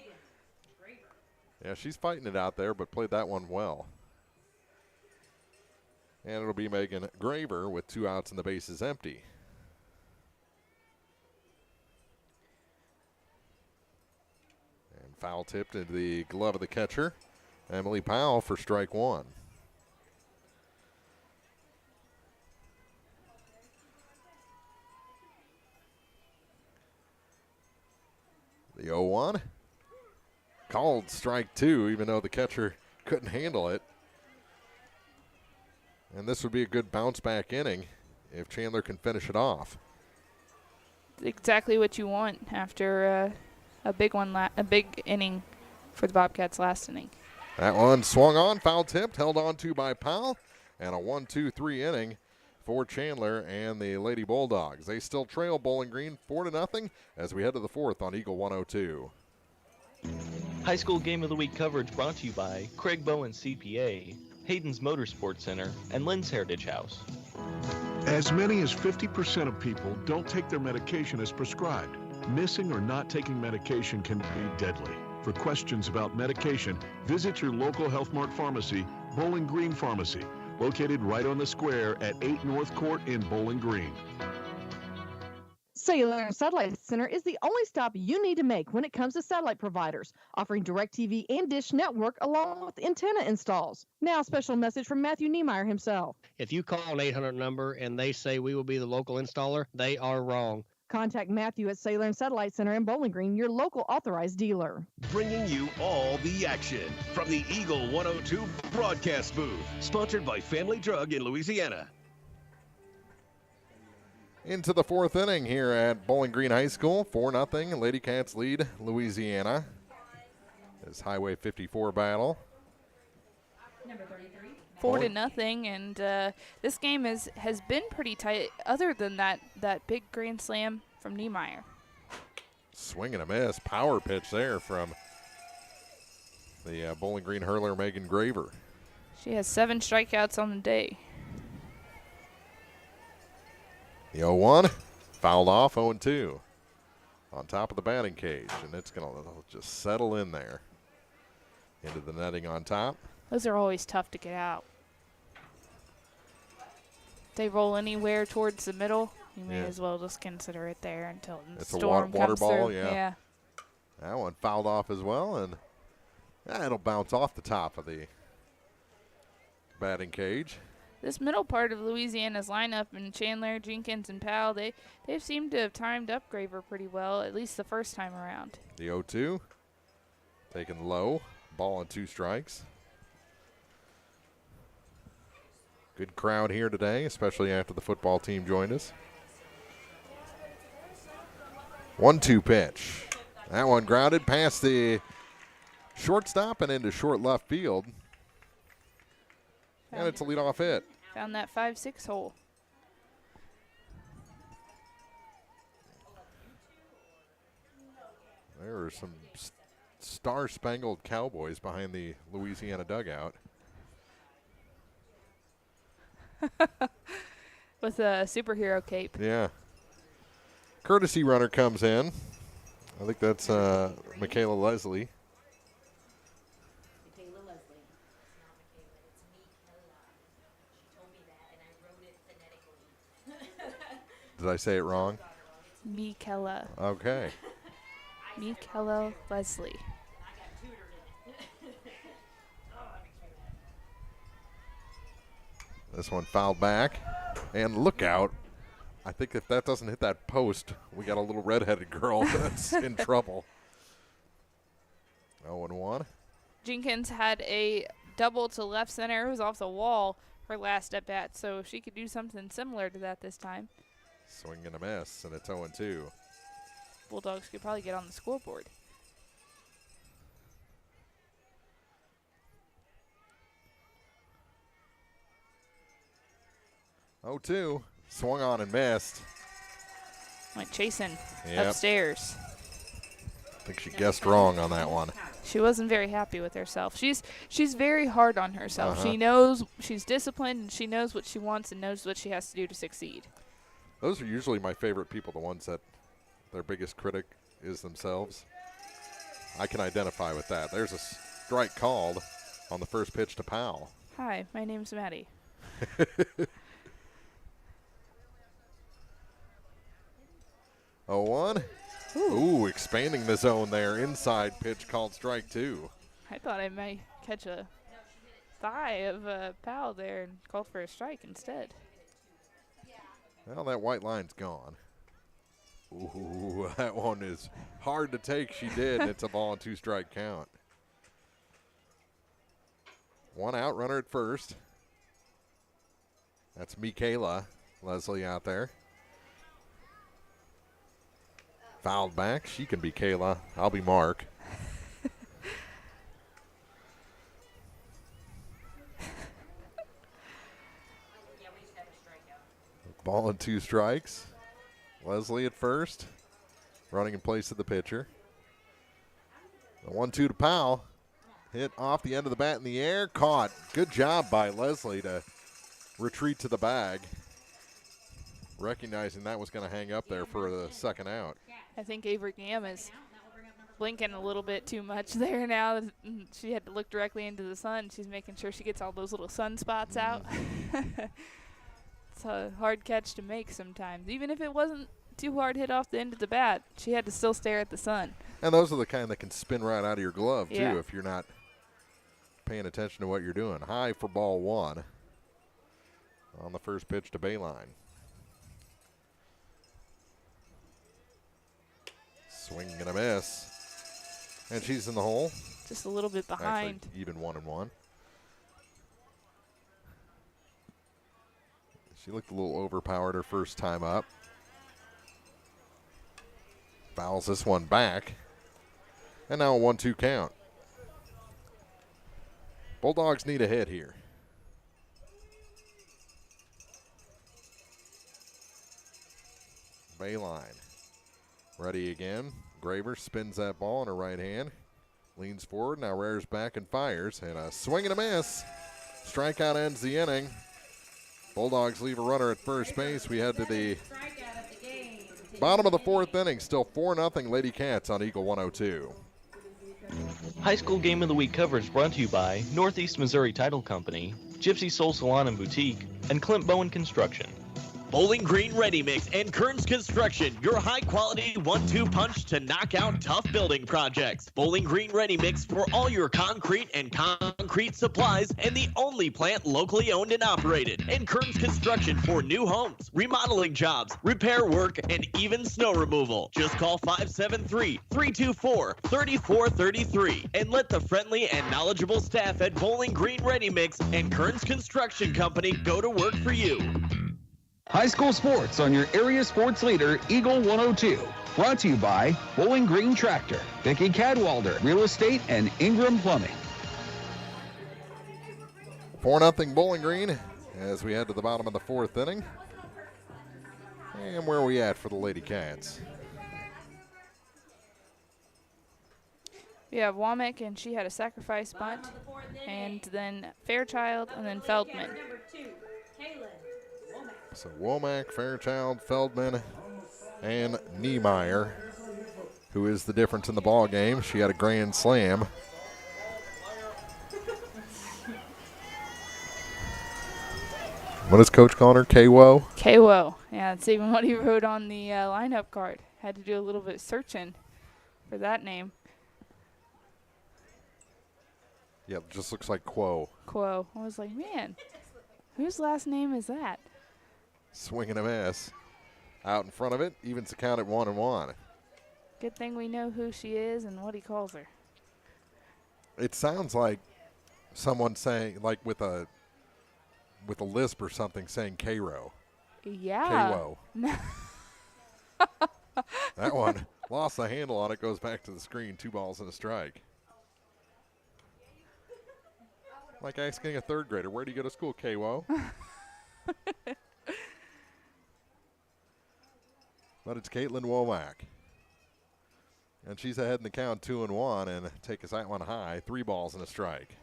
yeah, she's fighting it out there, but played that one well. And it'll be Megan Graver with 2 outs and the base is empty. And foul tipped into the glove of the catcher, Emily Powell, for strike 1. The 0-1. Called strike 2, even though the catcher couldn't handle it. And this would be a good bounce back inning if Chandler can finish it off. exactly what you want after a big inning for the Bobcats last inning. That one swung on, foul tipped, held on to by Powell, and a 1-2-3 inning for Chandler and the Lady Bulldogs. They still trail Bowling Green 4-0 as we head to the 4th on Eagle 102. High school game of the week coverage brought to you by Craig Bowen CPA, Hayden's Motorsports Center, and Lynn's Heritage House. As many as 50% of people don't take their medication as prescribed. Missing or not taking medication can be deadly. For questions about medication, visit your local Health Mart pharmacy, Bowling Green Pharmacy, located right on the square at 8 North Court in Bowling Green. Cellular and Satellite Center is the only stop you need to make when it comes to satellite providers, offering DirecTV and Dish Network along with antenna installs. Now, a special message from Matthew Niemeyer himself. If you call an 800 number and they say we will be the local installer, they are wrong. Contact Matthew at Cellular and Satellite Center in Bowling Green, your local authorized dealer. Bringing you all the action from the Eagle 102 broadcast booth, sponsored by Family Drug in Louisiana. Into the 4th inning here at Bowling Green High School. 4-0. LadyCats lead Louisiana. This Highway 54 battle. 4-0, and this game has been pretty tight. Other than that big grand slam from Niemeyer. Swing and a miss. Power pitch there from the Bowling Green hurler Megan Graver. She has 7 strikeouts on the day. The 0-1 fouled off, 0-2 on top of the batting cage, and it's going to just settle in there into the netting on top. Those are always tough to get out. If they roll anywhere towards the middle, you may as well just consider it there until the storm water comes ball, through. yeah. That one fouled off as well, and it'll bounce off the top of the batting cage. This middle part of Louisiana's lineup, and Chandler, Jenkins, and Powell, they've seemed to have timed up Graver pretty well, at least the first time around. The 0-2 taken low, ball on 2 strikes. Good crowd here today, especially after the football team joined us. 1-2 pitch. That one grounded past the shortstop and into short left field. And it's a leadoff hit. Found that 5-6 hole. There are some star-spangled cowboys behind the Louisiana dugout. With a superhero cape. Yeah. Courtesy runner comes in. I think that's Michaela Leslie. Michaela Leslie. It's not Michaela, it's Michaela. She told me that, and I wrote it phonetically. Did I say it wrong? Michaela. Okay. Michaela Leslie. This one fouled back. And look out. I think if that doesn't hit that post, we got a little redheaded girl that's in trouble. 0-1. Jenkins had a double to left center. It was off the wall her last at bat, so if she could do something similar to that this time. Swing and a miss, and it's 0-2. Bulldogs could probably get on the scoreboard. Oh-2. Swung on and missed. Went chasing Yep. upstairs. I think she guessed wrong on that one. She wasn't very happy with herself. She's very hard on herself. Uh-huh. She knows she's disciplined, and she knows what she wants and knows what she has to do to succeed. Those are usually my favorite people, the ones that their biggest critic is themselves. I can identify with that. There's a strike called on the first pitch to Powell. Hi, my name's Maddie. 0-1. Ooh, expanding the zone there. Inside pitch called strike 2. I thought I might catch a thigh of Powell there and called for a strike instead. Well, that white line's gone. Ooh, that one is hard to take. She did. It's a ball and 2-strike count. One out, runner at first. That's Michaela Leslie out there. Fouled back. She can be Kayla. I'll be Mark. Ball and 2 strikes. Leslie at first. Running in place of the pitcher. The 1-2 to Powell. Hit off the end of the bat in the air. Caught. Good job by Leslie to retreat to the bag. Recognizing that was going to hang up there for the second out. I think Avery Gam is blinking a little bit too much there now. She had to look directly into the sun. She's making sure she gets all those little sunspots out. It's a hard catch to make sometimes. Even if it wasn't too hard hit off the end of the bat, she had to still stare at the sun. And those are the kind that can spin right out of your glove, too, Yeah. if you're not paying attention to what you're doing. High for ball 1 on the first pitch to Bayline. Swing and a miss. And she's in the hole. Just a little bit behind. Actually, even 1-1. She looked a little overpowered her first time up. Fouls this one back. And now a 1-2 count. Bulldogs need a hit here. Bayline. Ready again. Graver spins that ball in her right hand. Leans forward, now rears back and fires. And a swing and a miss. Strikeout ends the inning. Bulldogs leave a runner at first base. We head to the bottom of the 4th inning. Still 4-0 LadyCats on Eagle 102. High School Game of the Week coverage brought to you by Northeast Missouri Title Company, Gypsy Soul Salon and Boutique, and Clint Bowen Construction. Bowling Green Ready Mix and Kearns Construction, your high-quality 1-2 punch to knock out tough building projects. Bowling Green Ready Mix for all your concrete and concrete supplies, and the only plant locally owned and operated. And Kearns Construction for new homes, remodeling jobs, repair work, and even snow removal. Just call 573-324-3433 and let the friendly and knowledgeable staff at Bowling Green Ready Mix and Kearns Construction Company go to work for you. High school sports on your area sports leader, Eagle 102. Brought to you by Bowling Green Tractor, Vicki Cadwalder Real Estate, and Ingram Plumbing. 4-0 Bowling Green as we head to the bottom of the fourth inning. And where are we at for the LadyCats? We have Womack, and she had a sacrifice bunt, and then Fairchild, and then Feldman. So Womack, Fairchild, Feldman, and Niemeyer, who is the difference in the ball game. She had a grand slam. What is Coach calling her? K-Wo? K-Wo. Yeah, that's even what he wrote on the lineup card. Had to do a little bit of searching for that name. Yep, just looks like Quo. Quo. I was like, man, whose last name is that? Swinging a miss. Out in front of it, evens the count at 1-1. Good thing we know who she is and what he calls her. It sounds like someone saying, like with a lisp or something, saying K-Ro. Yeah. K-Wo. That one lost the handle on it, goes back to the screen. 2 balls and a strike. Like asking a third grader, where do you go to school, K-Wo? But it's Caitlin Womack. And she's ahead in the count 2-1 and take us that one high. 3 balls and a strike.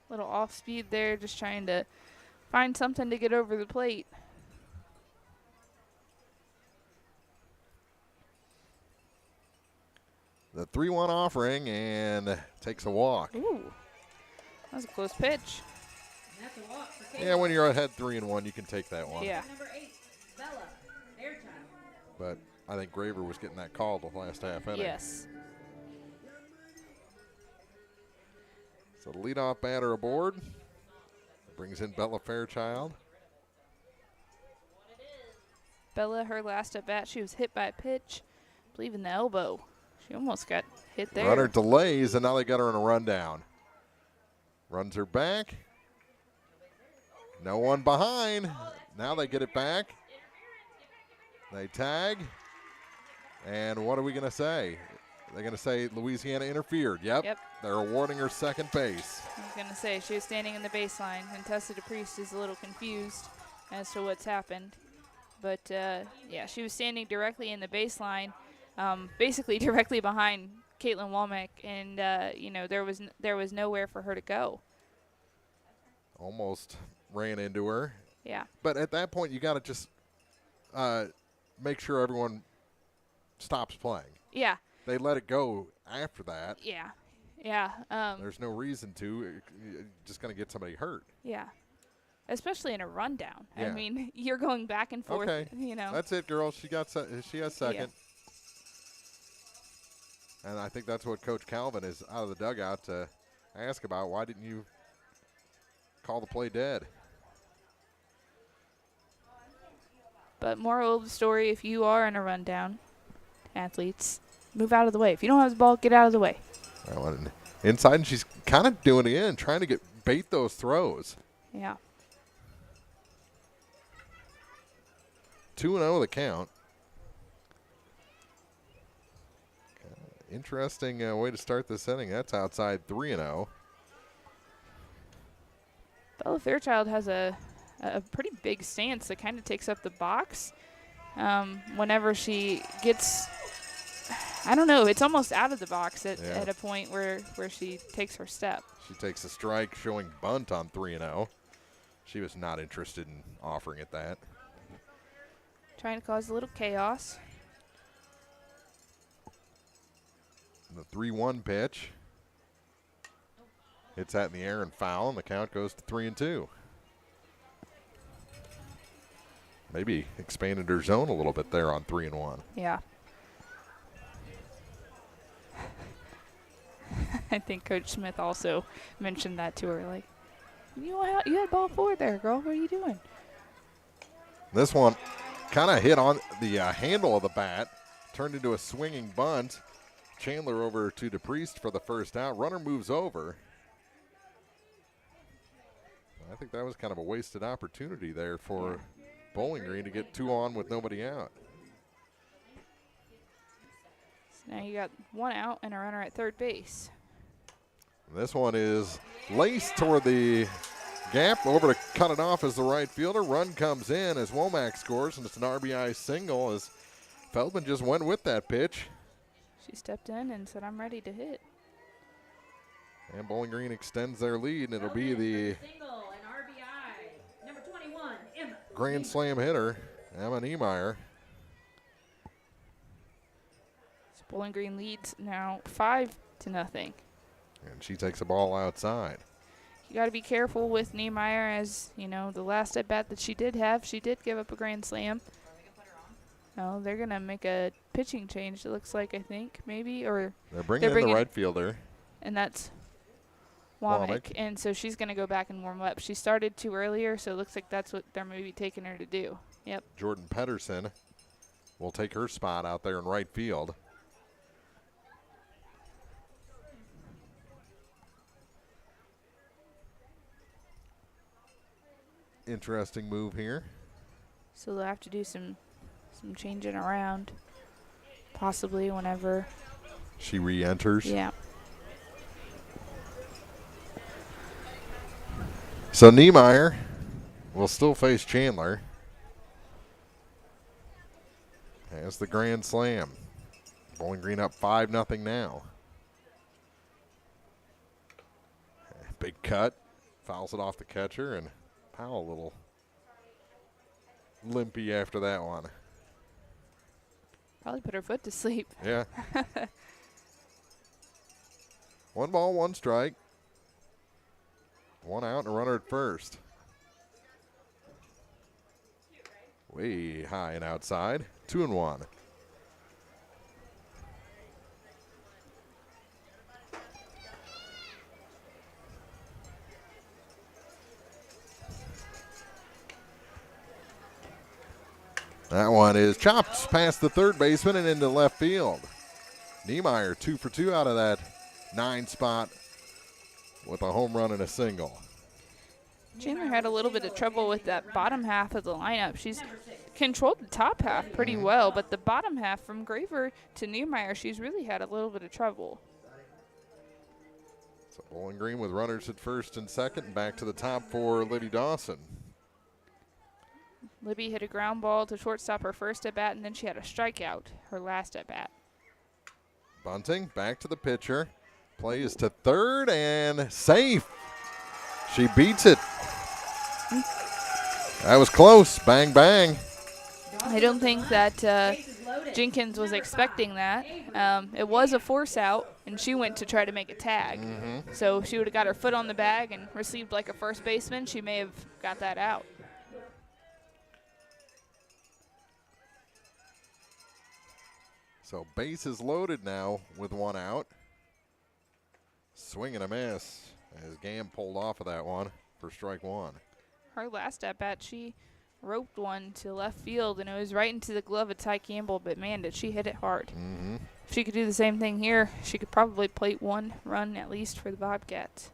Little off speed there, just trying to find something to get over the plate. The 3-1 offering and takes a walk. Ooh, that was a close pitch. Yeah, when you're ahead 3-1, you can take that one. Yeah. But I think Graver was getting that call the last half inning. Yes. So the leadoff batter aboard. Brings in Bella Fairchild. Bella, her last at bat, she was hit by a pitch, I believe in the elbow. She almost got hit there. Runner delays, and now they got her in a rundown. Runs her back. No one behind. Now they get it back. They tag. And what are we going to say? They're going to say Louisiana interfered. Yep. They're awarding her second base. I was going to say, she was standing in the baseline, and Tessa DePriest is a little confused as to what's happened. But, yeah, she was standing directly in the baseline, basically directly behind Caitlin Womack, and, you know, there was nowhere for her to go. Almost ran into her. Yeah. But at that point, you got to just make sure everyone stops playing. Yeah. They let it go after that. Yeah. Yeah. There's no reason to. You're just going to get somebody hurt. Yeah. Especially in a rundown. Yeah. I mean, you're going back and forth, Okay. you know. That's it, girl. She has second. Yeah. And I think that's what Coach Calvin is out of the dugout to ask about. Why didn't you call the play dead? But moral of the story, if you are in a rundown, athletes, move out of the way. If you don't have the ball, get out of the way. Well, inside, and she's kind of doing it again, trying to bait those throws. Yeah. 2-0 the count. Interesting way to start this inning. That's outside 3-0. Bella Fairchild has a pretty big stance that kind of takes up the box. Whenever she gets, I don't know, it's almost out of the box at a point where she takes her step. She takes a strike, showing bunt on 3-0. She was not interested in offering it that. Trying to cause a little chaos. The 3-1 pitch. Hits that in the air and foul, and the count goes to 3-2. Maybe expanded her zone a little bit there on 3-1. Yeah. I think Coach Smith also mentioned that to her. Like, you had ball 4 there, girl. What are you doing? This one kind of hit on the handle of the bat, turned into a swinging bunt. Chandler over to DePriest for the first out. Runner moves over. I think that was kind of a wasted opportunity there for Bowling Green to get 2 on with nobody out. So now you got 1 out and a runner at third base. This one is laced toward the gap. Over to cut it off as the right fielder. Run comes in as Womack scores, and it's an RBI single as Feldman just went with that pitch. She stepped in and said, I'm ready to hit. And Bowling Green extends their lead, and it'll be the Single and RBI. Number 21, Emma. grand slam hitter, Emma Niemeyer. So Bowling Green leads now 5-0. And she takes the ball outside. You got to be careful with Niemeyer, as you know, the last at bat that she did have, she did give up a grand slam. No, they're gonna make a pitching change. It looks like, I think, maybe, or They're bringing in the right fielder, and that's Womack. And so she's gonna go back and warm up. She started too earlier, so it looks like that's what they're maybe taking her to do. Yep. Jordan Pedersen will take her spot out there in right field. Interesting move here. So they'll have to do some changing around, possibly whenever she re-enters. Yeah. So Niemeyer will still face Chandler. Has the grand slam. Bowling Green up 5-0 now. Big cut. Fouls it off the catcher, and Powell a little limpy after that one. Probably put her foot to sleep. Yeah. 1 ball, 1 strike. 1 out and a runner at first. Way high and outside. 2-1. That one is chopped past the third baseman and into left field. Niemeyer 2 for 2 out of that 9 spot with a home run and a single. Chandler had a little bit of trouble with that bottom half of the lineup. She's controlled the top half pretty well, but the bottom half from Graver to Niemeyer, she's really had a little bit of trouble. So Bowling Green with runners at first and second, and back to the top for Libby Dawson. Libby hit a ground ball to shortstop her first at bat, and then she had a strikeout her last at bat. Bunting back to the pitcher. Play is to third and safe. She beats it. That was close. Bang, bang. I don't think that Jenkins was expecting that. It was a force out, and she went to try to make a tag. So if she would have got her foot on the bag and received like a first baseman, she may have got that out. So base is loaded now with 1 out. Swing and a miss as Gam pulled off of that one for strike 1. Her last at bat, she roped one to left field, and it was right into the glove of Ty Campbell, but man, did she hit it hard. If she could do the same thing here, she could probably plate 1 run at least for the Bobcats.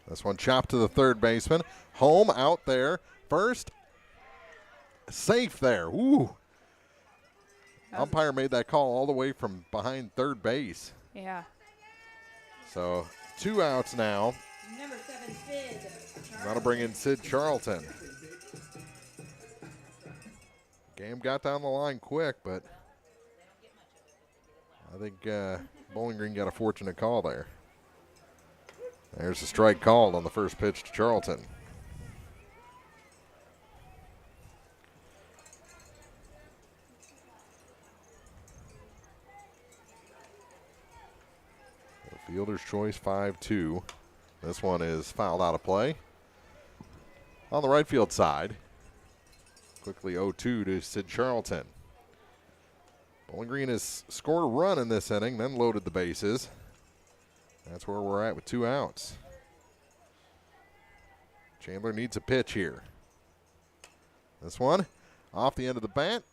This one chopped to the third baseman. Home out there. First, safe there. Ooh. Umpire made that call all the way from behind third base. Yeah. So 2 outs now. Number 7, Sid. Got to bring in Sid Charlton. Game got down the line quick, but I think Bowling Green got a fortunate call there. There's a strike called on the first pitch to Charlton. Fielder's choice 5-2. This one is fouled out of play. On the right field side. quickly 0-2 to Sid Charlton. Bowling Green has scored a run in this inning, then loaded the bases. That's where we're at with 2 outs. Chandler needs a pitch here. This one off the end of the bat.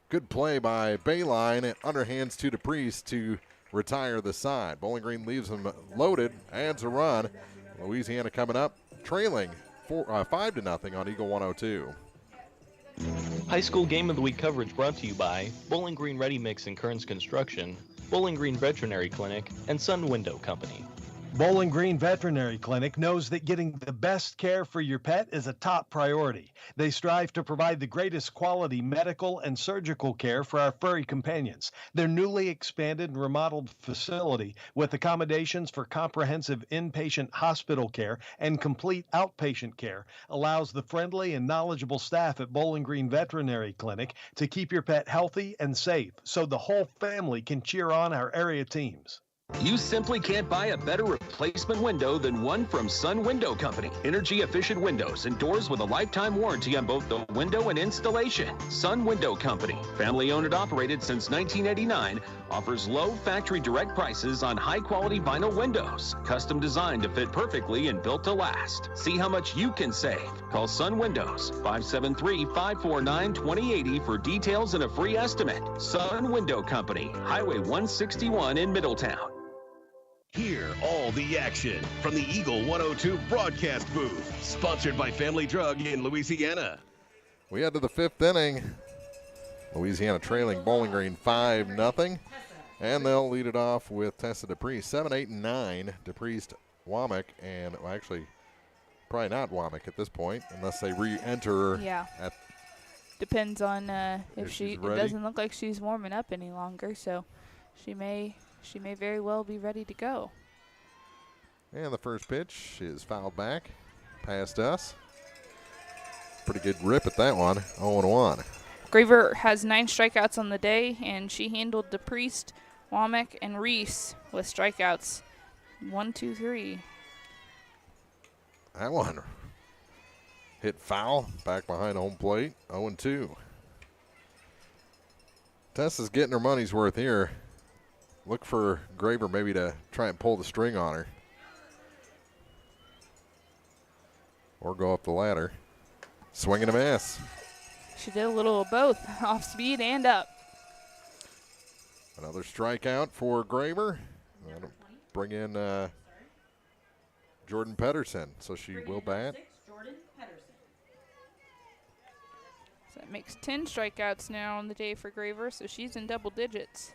Good play by Bayline. It underhands to DePriest to retire the side. Bowling Green leaves them loaded, adds a run. Louisiana coming up, trailing 5-0 on Eagle 102. High School Game of the Week coverage brought to you by Bowling Green Ready Mix and Kearns Construction, Bowling Green Veterinary Clinic, and Sun Window Company. Bowling Green Veterinary Clinic knows that getting the best care for your pet is a top priority. They strive to provide the greatest quality medical and surgical care for our furry companions. Their newly expanded and remodeled facility with accommodations for comprehensive inpatient hospital care and complete outpatient care allows the friendly and knowledgeable staff at Bowling Green Veterinary Clinic to keep your pet healthy and safe so the whole family can cheer on our area teams. You simply can't buy a better replacement window than one from Sun Window Company. Energy-efficient windows and doors with a lifetime warranty on both the window and installation. Sun Window Company, family-owned and operated since 1989, offers low factory direct prices on high-quality vinyl windows, custom designed to fit perfectly and built to last. See how much you can save. Call Sun Windows, 573-549-2080 for details and a free estimate. Sun Window Company, Highway 161 in Middletown. Hear all the action from the Eagle 102 broadcast booth, sponsored by Family Drug in Louisiana. We head to the 5th inning. Louisiana trailing Bowling Green 5-0. And they'll lead it off with Tessa DePriest. 7, 8, and 9. DePriest, Womack, and well, actually probably not Womack at this point unless they re-enter. Yeah. Depends on if she. It doesn't look like she's warming up any longer, so she may very well be ready to go. And the first pitch is fouled back past us. Pretty good rip at that one. 0-1. Graver has 9 strikeouts on the day, and she handled DePriest, Womack, and Reese with strikeouts. 1, 2, 3. That one hit foul back behind home plate. 0-2. Tessa's getting her money's worth here. Look for Graver maybe to try and pull the string on her. Or go up the ladder. Swing and a miss. She did a little of both, off speed and up. Another strikeout for Graver. That'll bring in Jordan Pedersen, so she will bat. So that makes 10 strikeouts now on the day for Graver, so she's in double digits.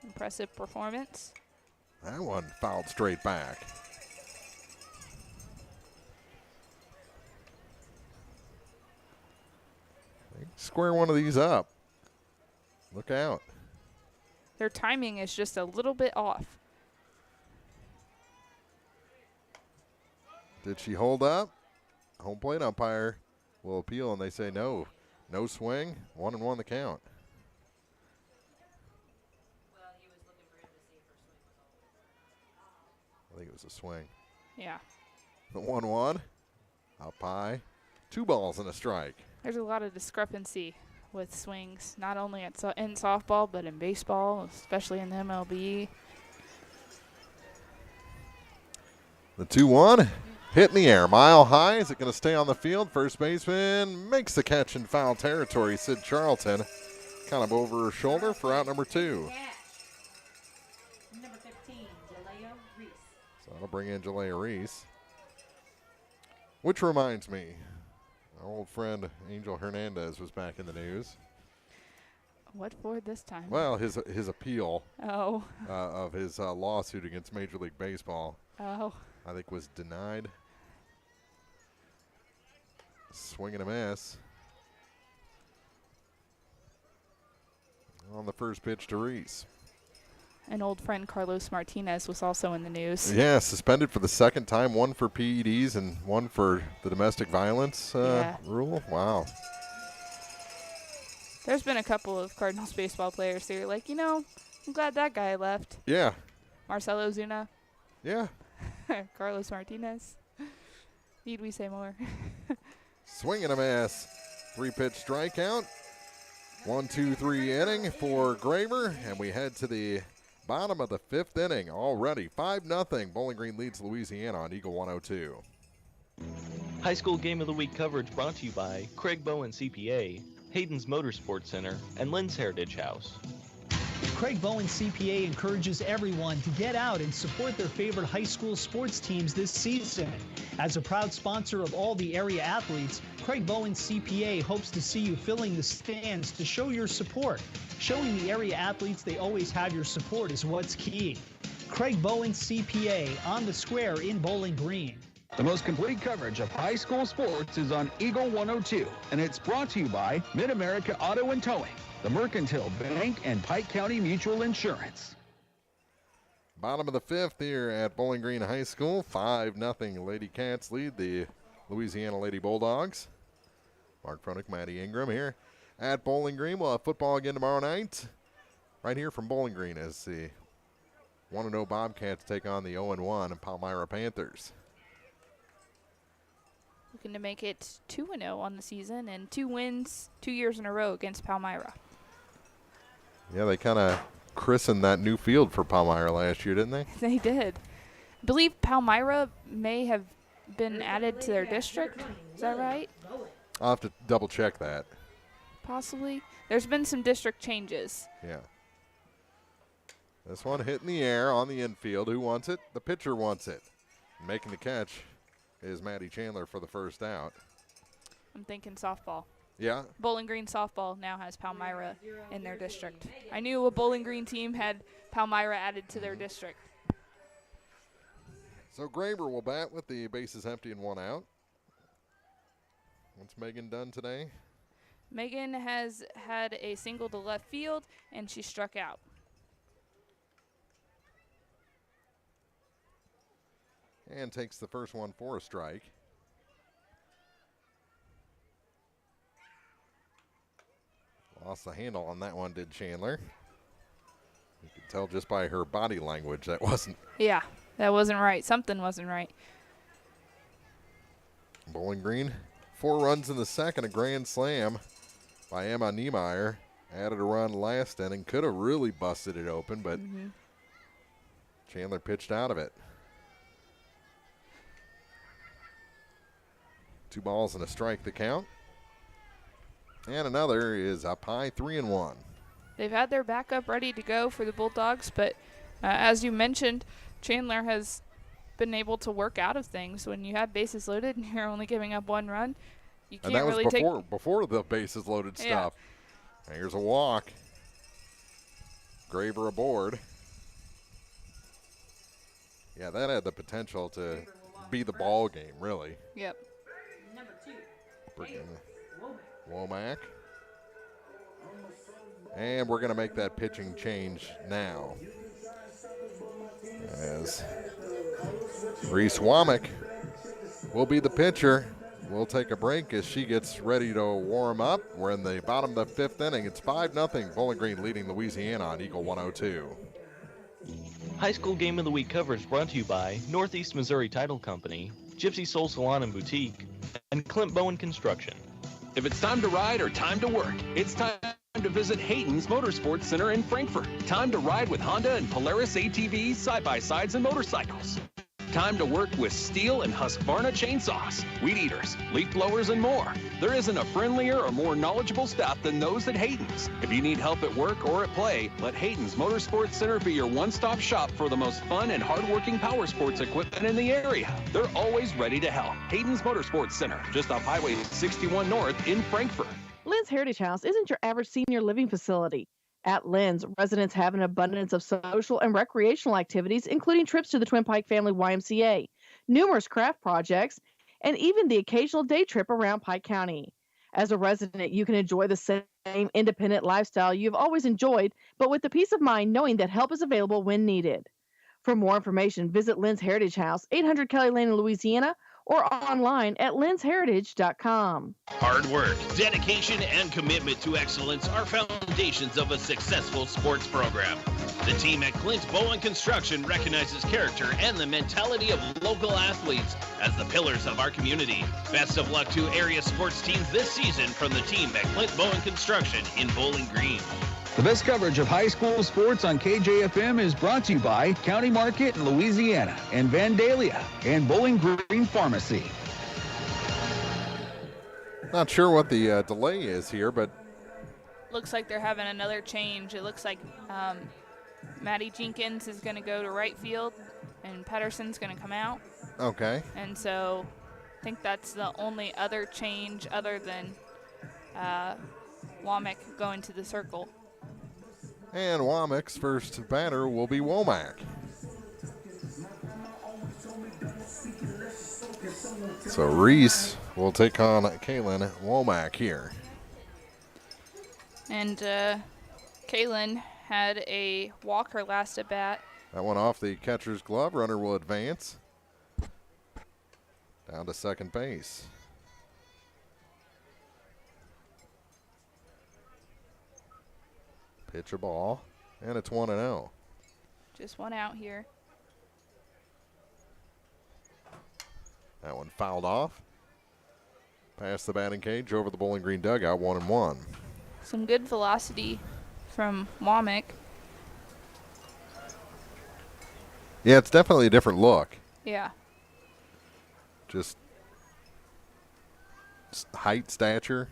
Impressive performance. That one fouled straight back. Square one of these up. Look out. Their timing is just a little bit off. Did she hold up? Home plate umpire will appeal, and they say no. No swing. 1-1 the count. I think it was a swing. Yeah. The 1-1. Up high. 2 balls and a strike. There's a lot of discrepancy with swings, not only in softball, but in baseball, especially in the MLB. The 2-1. Hit in the air. Mile high. Is it going to stay on the field? First baseman makes the catch in foul territory. Sid Charlton kind of over her shoulder for out number 2. So that'll bring in Jalea Reese. Which reminds me, our old friend Angel Hernandez was back in the news. What for this time? Well, his appeal of his lawsuit against Major League Baseball, I think, was denied. Swing and a miss. On the first pitch to Reese. An old friend, Carlos Martinez, was also in the news. Yeah, suspended for the second time, 1 for PEDs and 1 for the domestic violence rule. Wow. There's been a couple of Cardinals baseball players who are like, I'm glad that guy left. Yeah. Marcell Ozuna. Yeah. Carlos Martinez. Need we say more? Swing and a miss. 3-pitch strikeout. 1-2-3 inning for Graver, and we head to the bottom of the 5th inning already. 5-0. Bowling Green leads Louisiana on Eagle 102. High school game of the week coverage brought to you by Craig Bowen CPA, Hayden's Motorsports Center, and Lynn's Heritage House. Craig Bowen CPA encourages everyone to get out and support their favorite high school sports teams this season. As a proud sponsor of all the area athletes, Craig Bowen CPA hopes to see you filling the stands to show your support. Showing the area athletes they always have your support is what's key. Craig Bowen CPA on the square in Bowling Green. The most complete coverage of high school sports is on Eagle 102, and it's brought to you by Mid-America Auto and Towing, the Mercantile Bank, and Pike County Mutual Insurance. Bottom of the 5th here at Bowling Green High School. 5-0 LadyCats lead the Louisiana Lady Bulldogs. Mark Fronick, Maddie Ingram here at Bowling Green. We'll have football again tomorrow night. Right here from Bowling Green as the 1-0 Bobcats take on the 0-1 Palmyra Panthers. Looking to make it 2-0 on the season and 2 wins 2 years in a row against Palmyra. Yeah, they kind of christened that new field for Palmyra last year, didn't they? They did. I believe Palmyra may have been added to their district. Is that right? I'll have to double check that. Possibly. There's been some district changes. Yeah. This one hit in the air on the infield. Who wants it? The pitcher wants it. Making the catch is Maddie Chandler for the first out. I'm thinking softball. Yeah. Bowling Green softball now has Palmyra in their district. I knew a Bowling Green team had Palmyra added to their district. So Graver will bat with the bases empty and 1 out. What's Megan done today? Megan has had a single to left field, and she struck out. And takes the first one for a strike. Lost the handle on that one, did Chandler. You could tell just by her body language that wasn't. Yeah, that wasn't right. Something wasn't right. Bowling Green, 4 runs in the second, a grand slam by Emma Niemeyer. Added a run last inning. Could have really busted it open, but Chandler pitched out of it. 2 balls and a strike the count. And another is up high, 3-1. They've had their backup ready to go for the Bulldogs, but as you mentioned, Chandler has been able to work out of things. When you have bases loaded and you're only giving up 1 run, you can't really take. And that was before the bases loaded stuff. Here's a walk. Graver aboard. Yeah, that had the potential to be the ball game, really. Yep. Womack. And we're going to make that pitching change now. As Reese Womack will be the pitcher. We'll take a break as she gets ready to warm up. We're in the bottom of the 5th inning. It's 5-0. Bowling Green leading Louisiana on Eagle 102. High school game of the week coverage brought to you by Northeast Missouri Title Company, Gypsy Soul Salon and Boutique, and Clint Bowen Construction. If it's time to ride or time to work, it's time to visit Hayden's Motorsports Center in Frankfort. Time to ride with Honda and Polaris ATVs, side-by-sides, and motorcycles. Time to work with Steel and Husqvarna chainsaws, weed eaters, leaf blowers, and more. There isn't a friendlier or more knowledgeable staff than those at Hayden's. If you need help at work or at play, let Hayden's Motorsports Center be your one-stop shop for the most fun and hard-working power sports equipment in the area. They're always ready to help. Hayden's Motorsports Center, just off Highway 61 North in Frankfort. Lynn's Heritage House isn't your average senior living facility. At Lynn's, residents have an abundance of social and recreational activities, including trips to the Twin Pike Family YMCA, numerous craft projects, and even the occasional day trip around Pike County. As a resident, you can enjoy the same independent lifestyle you've always enjoyed, but with the peace of mind knowing that help is available when needed. For more information, visit Lynn's Heritage House, 800 Kelly Lane in Louisiana, or online at linsheritage.com. Hard work, dedication, and commitment to excellence are foundations of a successful sports program. The team at Clint Bowen Construction recognizes character and the mentality of local athletes as the pillars of our community. Best of luck to area sports teams this season from the team at Clint Bowen Construction in Bowling Green. The best coverage of high school sports on KJFM is brought to you by County Market in Louisiana and Vandalia and Bowling Green Pharmacy. Not sure what the delay is here, but Looks like they're having another change. It looks like Maddie Jenkins is going to go to right field and Pedersen's going to come out. okay. And so I think that's the only other change other than Womack going to the circle. And Womack's first batter will be Womack. So Reese will take on Kaylin Womack here. And Kaylin had a walk her last at bat. That one off the catcher's glove. Runner will advance down to second base. Pitch a ball, and it's 1-0. Just one out here. That one fouled off. Past the batting cage, over the Bowling Green dugout, 1-1. Some good velocity from Womack. Yeah, it's definitely a different look. Yeah. Just height, stature.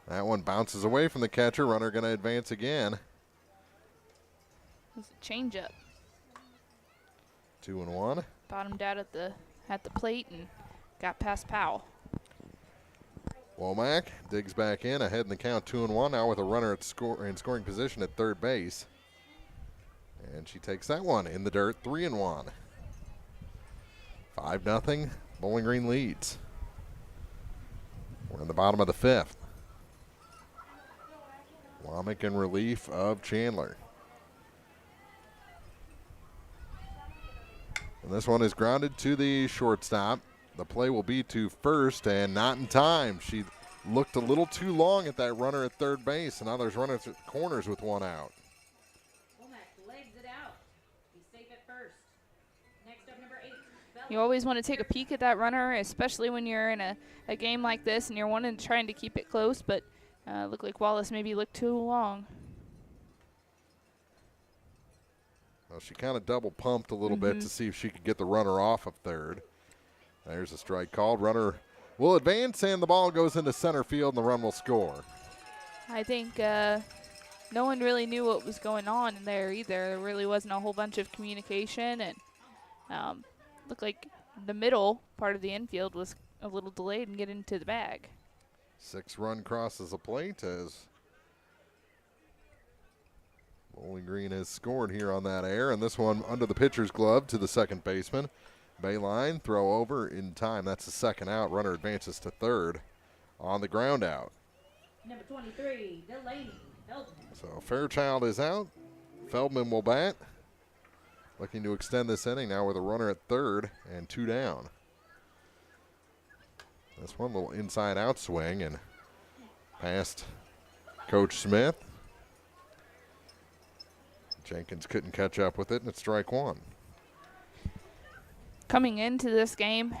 That one bounces away from the catcher. Runner going to advance again. It's a changeup. 2-1. Bottomed out at the plate and got past Powell. Womack digs back in, ahead in the count, 2-1. Now with a runner at scoring position at third base. And she takes that one in the dirt, 3-1. 5-0. Bowling Green leads. We're in the bottom of the fifth. Womack in relief of Chandler. And this one is grounded to the shortstop. The play will be to first and not in time. She looked a little too long at that runner at third base, and now there's runners at corners with one out. Womack legs it out. He's safe at first. Next up, number 8. You always want to take a peek at that runner, especially when you're in a game like this and you're trying to keep it close, but looked like Wallace maybe looked too long. Well, she kind of double pumped a little bit to see if she could get the runner off of third. There's a strike called. Runner will advance, and the ball goes into center field, and the run will score. I think no one really knew what was going on in there either. There really wasn't a whole bunch of communication, and looked like the middle part of the infield was a little delayed in getting to the bag. 6-run crosses the plate as Bowling Green has scored here on that air, and this one under the pitcher's glove to the second baseman. Bayline, throw over in time. That's the second out. Runner advances to third on the ground out. Number 23, Delaney Feldman. So Fairchild is out. Feldman will bat. Looking to extend this inning now with a runner at third and 2 down. This one little inside out swing and past Coach Smith. Jenkins couldn't catch up with it, and it's strike one. Coming into this game,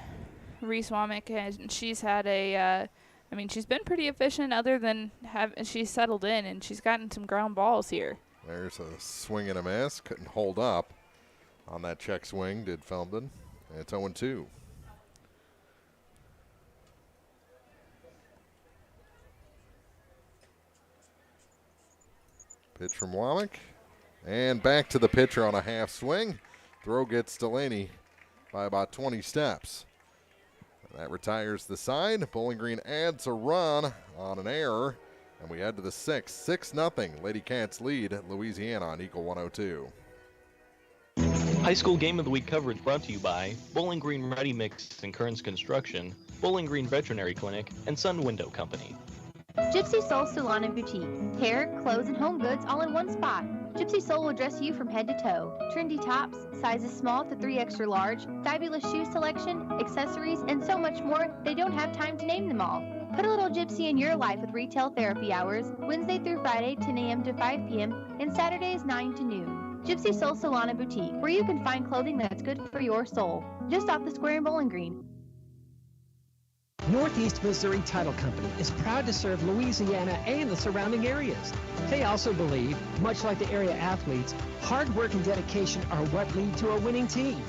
Reese Womack, she's had she's been pretty efficient other than she's settled in, and she's gotten some ground balls here. There's a swing and a miss. Couldn't hold up on that check swing, did Feldman. And it's 0-2. Pitch from Womack. And back to the pitcher on a half swing. Throw gets Delaney by about 20 steps. That retires the side. Bowling Green adds a run on an error. And we head to the 6th. 6-0. LadyCats lead Louisiana on Eagle 102. High school game of the week coverage brought to you by Bowling Green Ready Mix and Kearns Construction, Bowling Green Veterinary Clinic, and Sun Window Company. Gypsy Soul Salon and Boutique. Hair, clothes, and home goods all in one spot. Gypsy Soul will dress you from head to toe. Trendy tops, sizes small to 3 extra large, fabulous shoe selection, accessories, and so much more, they don't have time to name them all. Put a little gypsy in your life with retail therapy hours, Wednesday through Friday, 10 a.m. to 5 p.m., and Saturdays, 9 to noon. Gypsy Soul Salon and Boutique, where you can find clothing that's good for your soul. Just off the square in Bowling Green. Northeast Missouri Title Company is proud to serve Louisiana and the surrounding areas. They also believe, much like the area athletes, hard work and dedication are what lead to a winning team.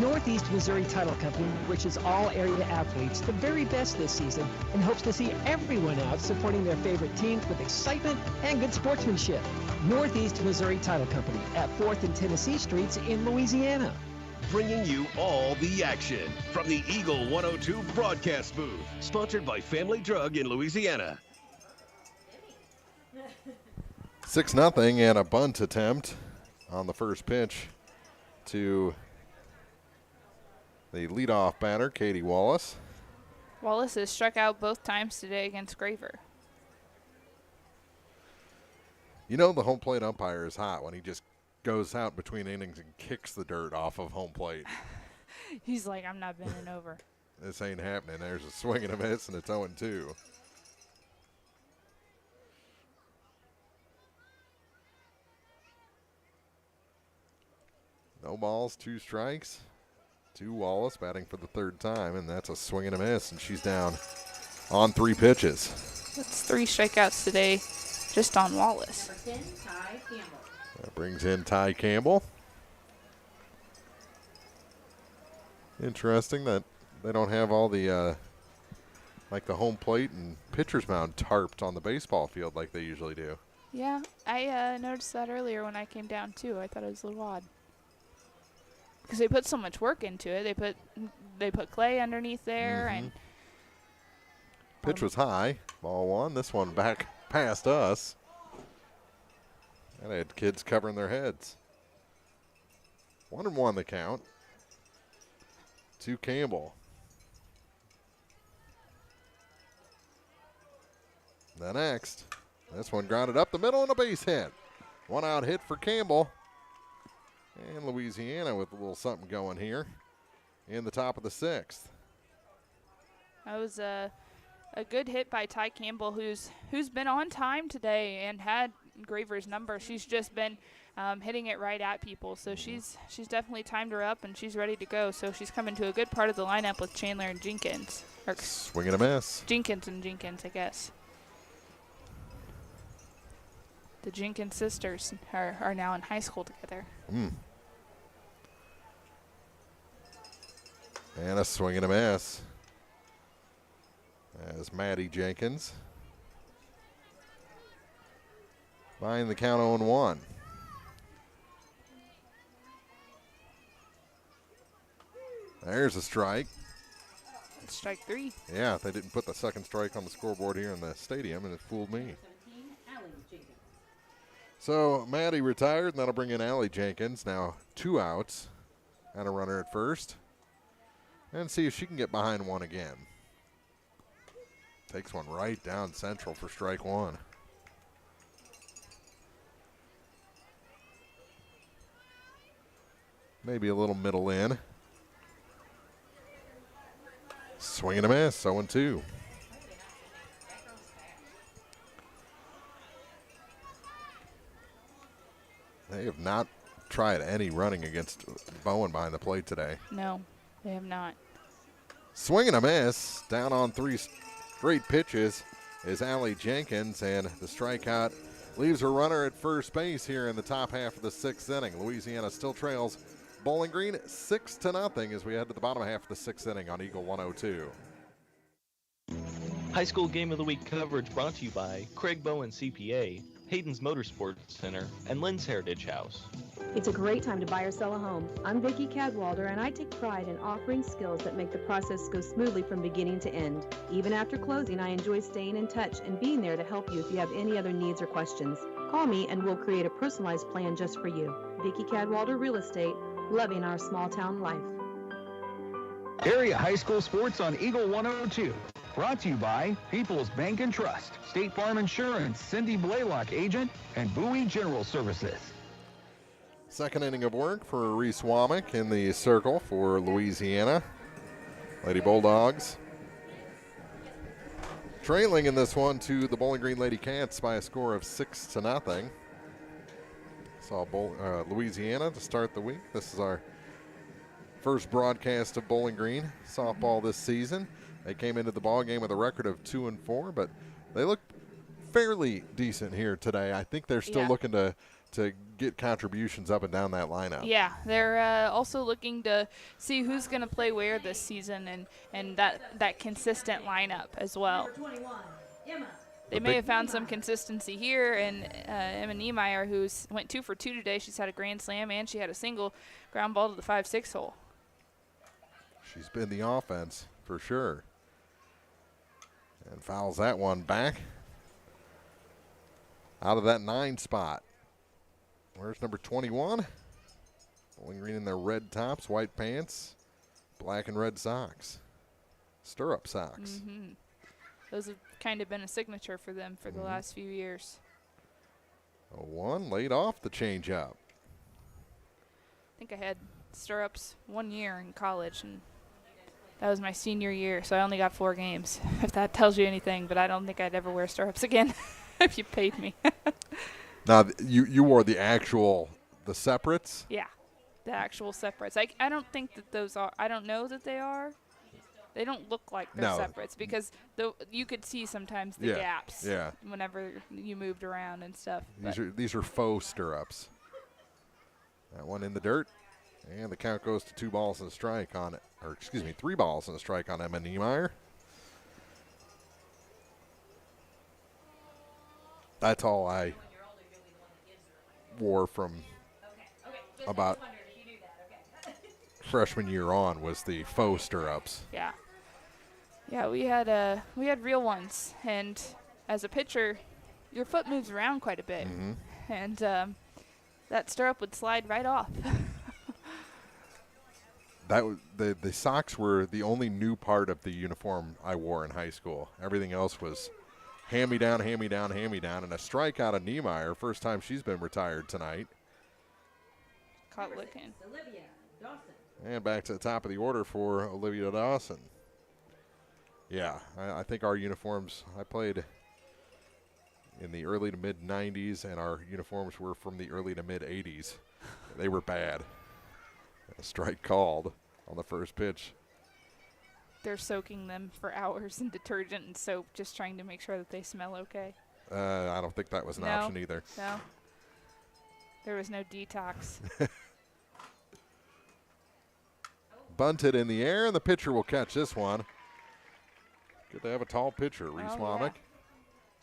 Northeast Missouri Title Company wishes all area athletes the very best this season and hopes to see everyone out supporting their favorite teams with excitement and good sportsmanship. Northeast Missouri Title Company at 4th and Tennessee Streets in Louisiana. Bringing you all the action from the Eagle 102 broadcast booth. Sponsored by Family Drug in Louisiana. 6-0 and a bunt attempt on the first pitch to the leadoff batter, Katie Wallace. Wallace has struck out both times today against Graver. You know the home plate umpire is hot when he just goes out between innings and kicks the dirt off of home plate. He's like, I'm not bending over. This ain't happening. There's a swing and a miss, and it's 0-2. No balls, 2 strikes. To Wallace, batting for the 3rd time, and that's a swing and a miss, and she's down on 3 pitches. That's 3 strikeouts today just on Wallace. That brings in Ty Campbell. Interesting that they don't have all the, like the home plate and pitcher's mound tarped on the baseball field like they usually do. Yeah, I noticed that earlier when I came down too. I thought it was a little odd. Because they put so much work into it. They put clay underneath there, and pitch was high, ball 1. This one back past us. And they had kids covering their heads. 1-1 the count to Campbell. The next, this one grounded up the middle and a base hit. 1 out hit for Campbell. And Louisiana with a little something going here in the top of the 6th. That was a good hit by Ty Campbell, who's been on time today and had Graver's number. She's just been hitting it right at people, so she's definitely timed her up and she's ready to go. So she's coming to a good part of the lineup with Chandler and Jenkins. Or swing and a miss. Jenkins and Jenkins, I guess. The Jenkins sisters are now in high school together. And a swing and a miss. As Maddie Jenkins buying the count 0-1. There's a strike. Strike 3. Yeah, they didn't put the second strike on the scoreboard here in the stadium, and it fooled me. So Maddie retired, and that'll bring in Allie Jenkins. Now 2 outs and a runner at first. And see if she can get behind 1 again. Takes one right down central for strike 1. Maybe a little middle in. Swing and a miss, 0-2. They have not tried any running against Bowen behind the plate today. No, they have not. Swing and a miss. Down on 3 straight pitches is Allie Jenkins, and the strikeout leaves her runner at first base here in the top half of the 6th inning. Louisiana still trails Bowling Green 6-0 as we head to the bottom half of the 6th inning on Eagle 102. High School Game of the Week coverage brought to you by Craig Bowen CPA, Hayden's Motorsports Center, and Lynn's Heritage House. It's a great time to buy or sell a home. I'm Vicki Cadwalder, and I take pride in offering skills that make the process go smoothly from beginning to end. Even after closing, I enjoy staying in touch and being there to help you if you have any other needs or questions. Call me and we'll create a personalized plan just for you. Vicki Cadwalder Real Estate, loving our small town life. Area high school sports on Eagle 102. Brought to you by People's Bank and Trust, State Farm Insurance, Cindy Blaylock agent, and Bowie General Services. Second inning of work for Reese Womack in the circle for Louisiana. Lady Bulldogs trailing in this one to the Bowling Green LadyCats by a score of 6-0. Saw Louisiana to start the week. This is our first broadcast of Bowling Green softball this season. They came into the ball game with a record of 2-4, but they look fairly decent here today. I think they're still looking to get contributions up and down that lineup. Yeah, they're also looking to see who's going to play where this season and that consistent lineup as well. They may have found some consistency here, and Emma Niemeyer, who's went 2 for 2 today, she's had a grand slam and she had a single ground ball to the 5-6 hole. She's been the offense for sure. And fouls that one back out of that 9 spot. Where's number 21? Bowling Green in their red tops, white pants, black and red socks, stirrup socks. Mm-hmm. Those have kind of been a signature for them for the last few years. 0-1 laid off the changeup. I think I had stirrups 1 year in college, and that was my senior year, so I only got 4 games, if that tells you anything, but I don't think I'd ever wear stirrups again if you paid me. Now, you wore the separates? Yeah, the actual separates. I don't think that those are, I don't know that they are. They don't look like they're separates because you could see sometimes the gaps whenever you moved around and stuff. These are faux stirrups. That one in the dirt, and the count goes to 2 balls and a strike on it. Or, excuse me, 3 balls and a strike on Emma Niemeyer. That's all I wore from about freshman year on was the faux stirrups. Yeah, we had real ones, and as a pitcher, your foot moves around quite a bit, and that stirrup would slide right off. The socks were the only new part of the uniform I wore in high school. Everything else was hand-me-down, hand-me-down, hand-me-down, and a strikeout of Niemeyer, first time she's been retired tonight. Caught looking. And back to the top of the order for Olivia Dawson. Yeah, I think our uniforms, I played in the early to mid-90s, and our uniforms were from the early to mid-80s. They were bad. A strike called on the first pitch. They're soaking them for hours in detergent and soap, just trying to make sure that they smell okay. I don't think that was an option either. No. There was no detox. Bunted in the air, and the pitcher will catch this one. Good to have a tall pitcher, Reese Womack. Yeah.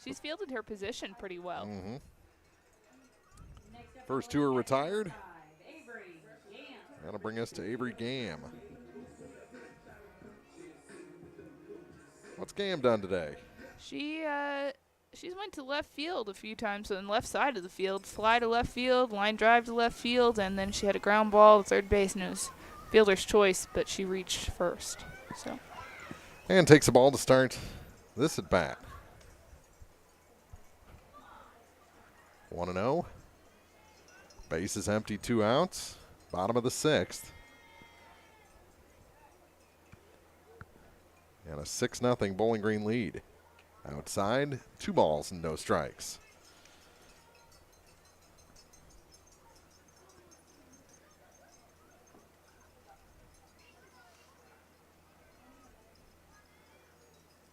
She's fielded her position pretty well. First 2 are retired. That'll bring us to Avery Gam. What's Gam done today? She's went to left field a few times on the left side of the field. Fly to left field, line drive to left field, and then she had a ground ball to third base, and it was fielder's choice, but she reached first. And takes the ball to start this at bat. 1-0. Base is empty, 2 outs. Bottom of the 6th. And a 6-0 Bowling Green lead. Outside, 2 balls and no strikes.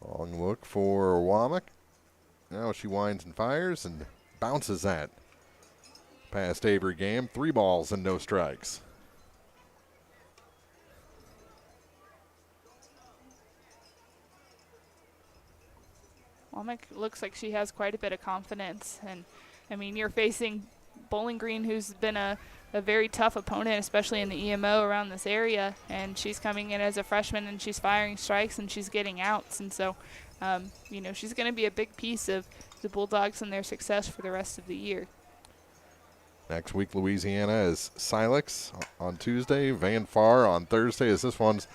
Long look for Womack. Now she winds and fires and bounces that past Avery Gam. 3 balls and no strikes. Womack looks like she has quite a bit of confidence. And, I mean, you're facing Bowling Green, who's been a very tough opponent, especially in the EMO around this area. And she's coming in as a freshman, and she's firing strikes, and she's getting outs. And so, she's going to be a big piece of the Bulldogs and their success for the rest of the year. Next week, Louisiana is Silex on Tuesday, Van Far on Thursday, as this one's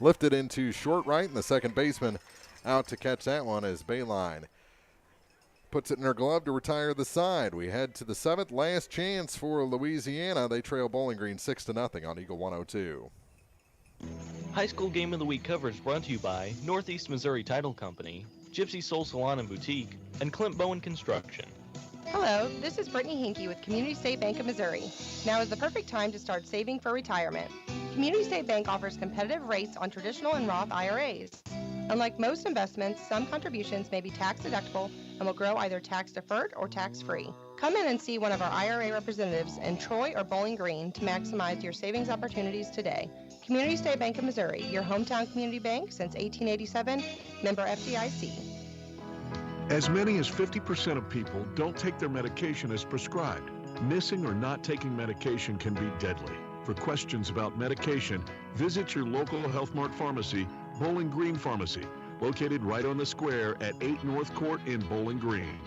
lifted into short right, and the second baseman out to catch that one as Bayline puts it in her glove to retire the side. We head to the 7th, last chance for Louisiana. They trail Bowling Green 6-0 on Eagle 102. High School Game of the Week coverage brought to you by Northeast Missouri Title Company, Gypsy Soul Salon and Boutique, and Clint Bowen Construction. Hello, this is Brittany Hinkey with Community State Bank of Missouri. Now is the perfect time to start saving for retirement. Community State Bank offers competitive rates on traditional and Roth IRAs. Unlike most investments, some contributions may be tax deductible and will grow either tax deferred or tax free. Come in and see one of our IRA representatives in Troy or Bowling Green to maximize your savings opportunities today. Community State Bank of Missouri, your hometown community bank since 1887, member FDIC. As many as 50% of people don't take their medication as prescribed. Missing or not taking medication can be deadly. For questions about medication, visit your local Health Mart pharmacy, Bowling Green Pharmacy, located right on the square at 8 North Court in Bowling Green.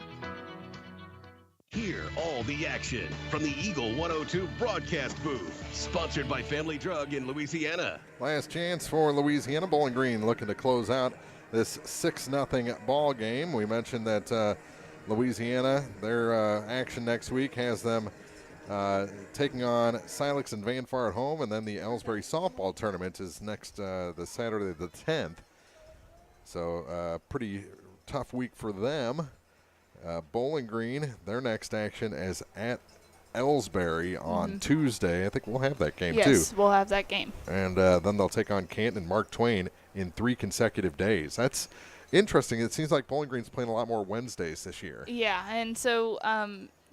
Hear all the action from the Eagle 102 broadcast booth. Sponsored by Family Drug in Louisiana. Last chance for Louisiana. Bowling Green looking to close out this 6-0 ball game. We mentioned that Louisiana, their action next week has them taking on Silex and Vanfar at home, and then the Ellsbury softball tournament is next the Saturday the 10th. So pretty tough week for them. Bowling Green, their next action is at Ellsbury on Tuesday. I think we'll have that game too. Yes, we'll have that game. And then they'll take on Canton and Mark Twain in 3 consecutive days. That's interesting. It seems like Bowling Green's playing a lot more Wednesdays this year. Yeah, and so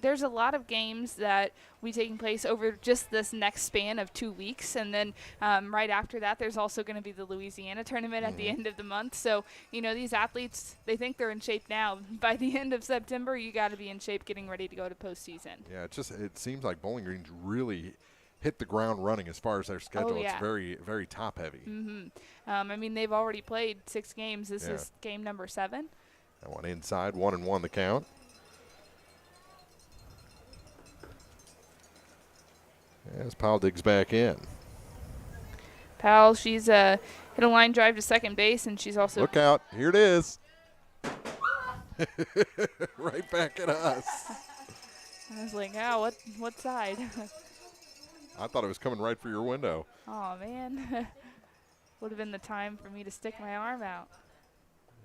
there's a lot of games that will be taking place over just this next span of 2 weeks. And then right after that, there's also going to be the Louisiana tournament at the end of the month. So, you know, these athletes, they think they're in shape now. By the end of September, you got to be in shape getting ready to go to postseason. Yeah, it seems like Bowling Green's really hit the ground running as far as their schedule. Oh, yeah. It's very, very top heavy. I mean, they've already played 6 games. This is game number 7. That one inside, 1-1 the count. As Powell digs back in. Powell, she's hit a line drive to second base, and she's also... Look out. Here it is. Right back at us. I was like, oh, what side? I thought it was coming right for your window. Oh, man. Would have been the time for me to stick my arm out.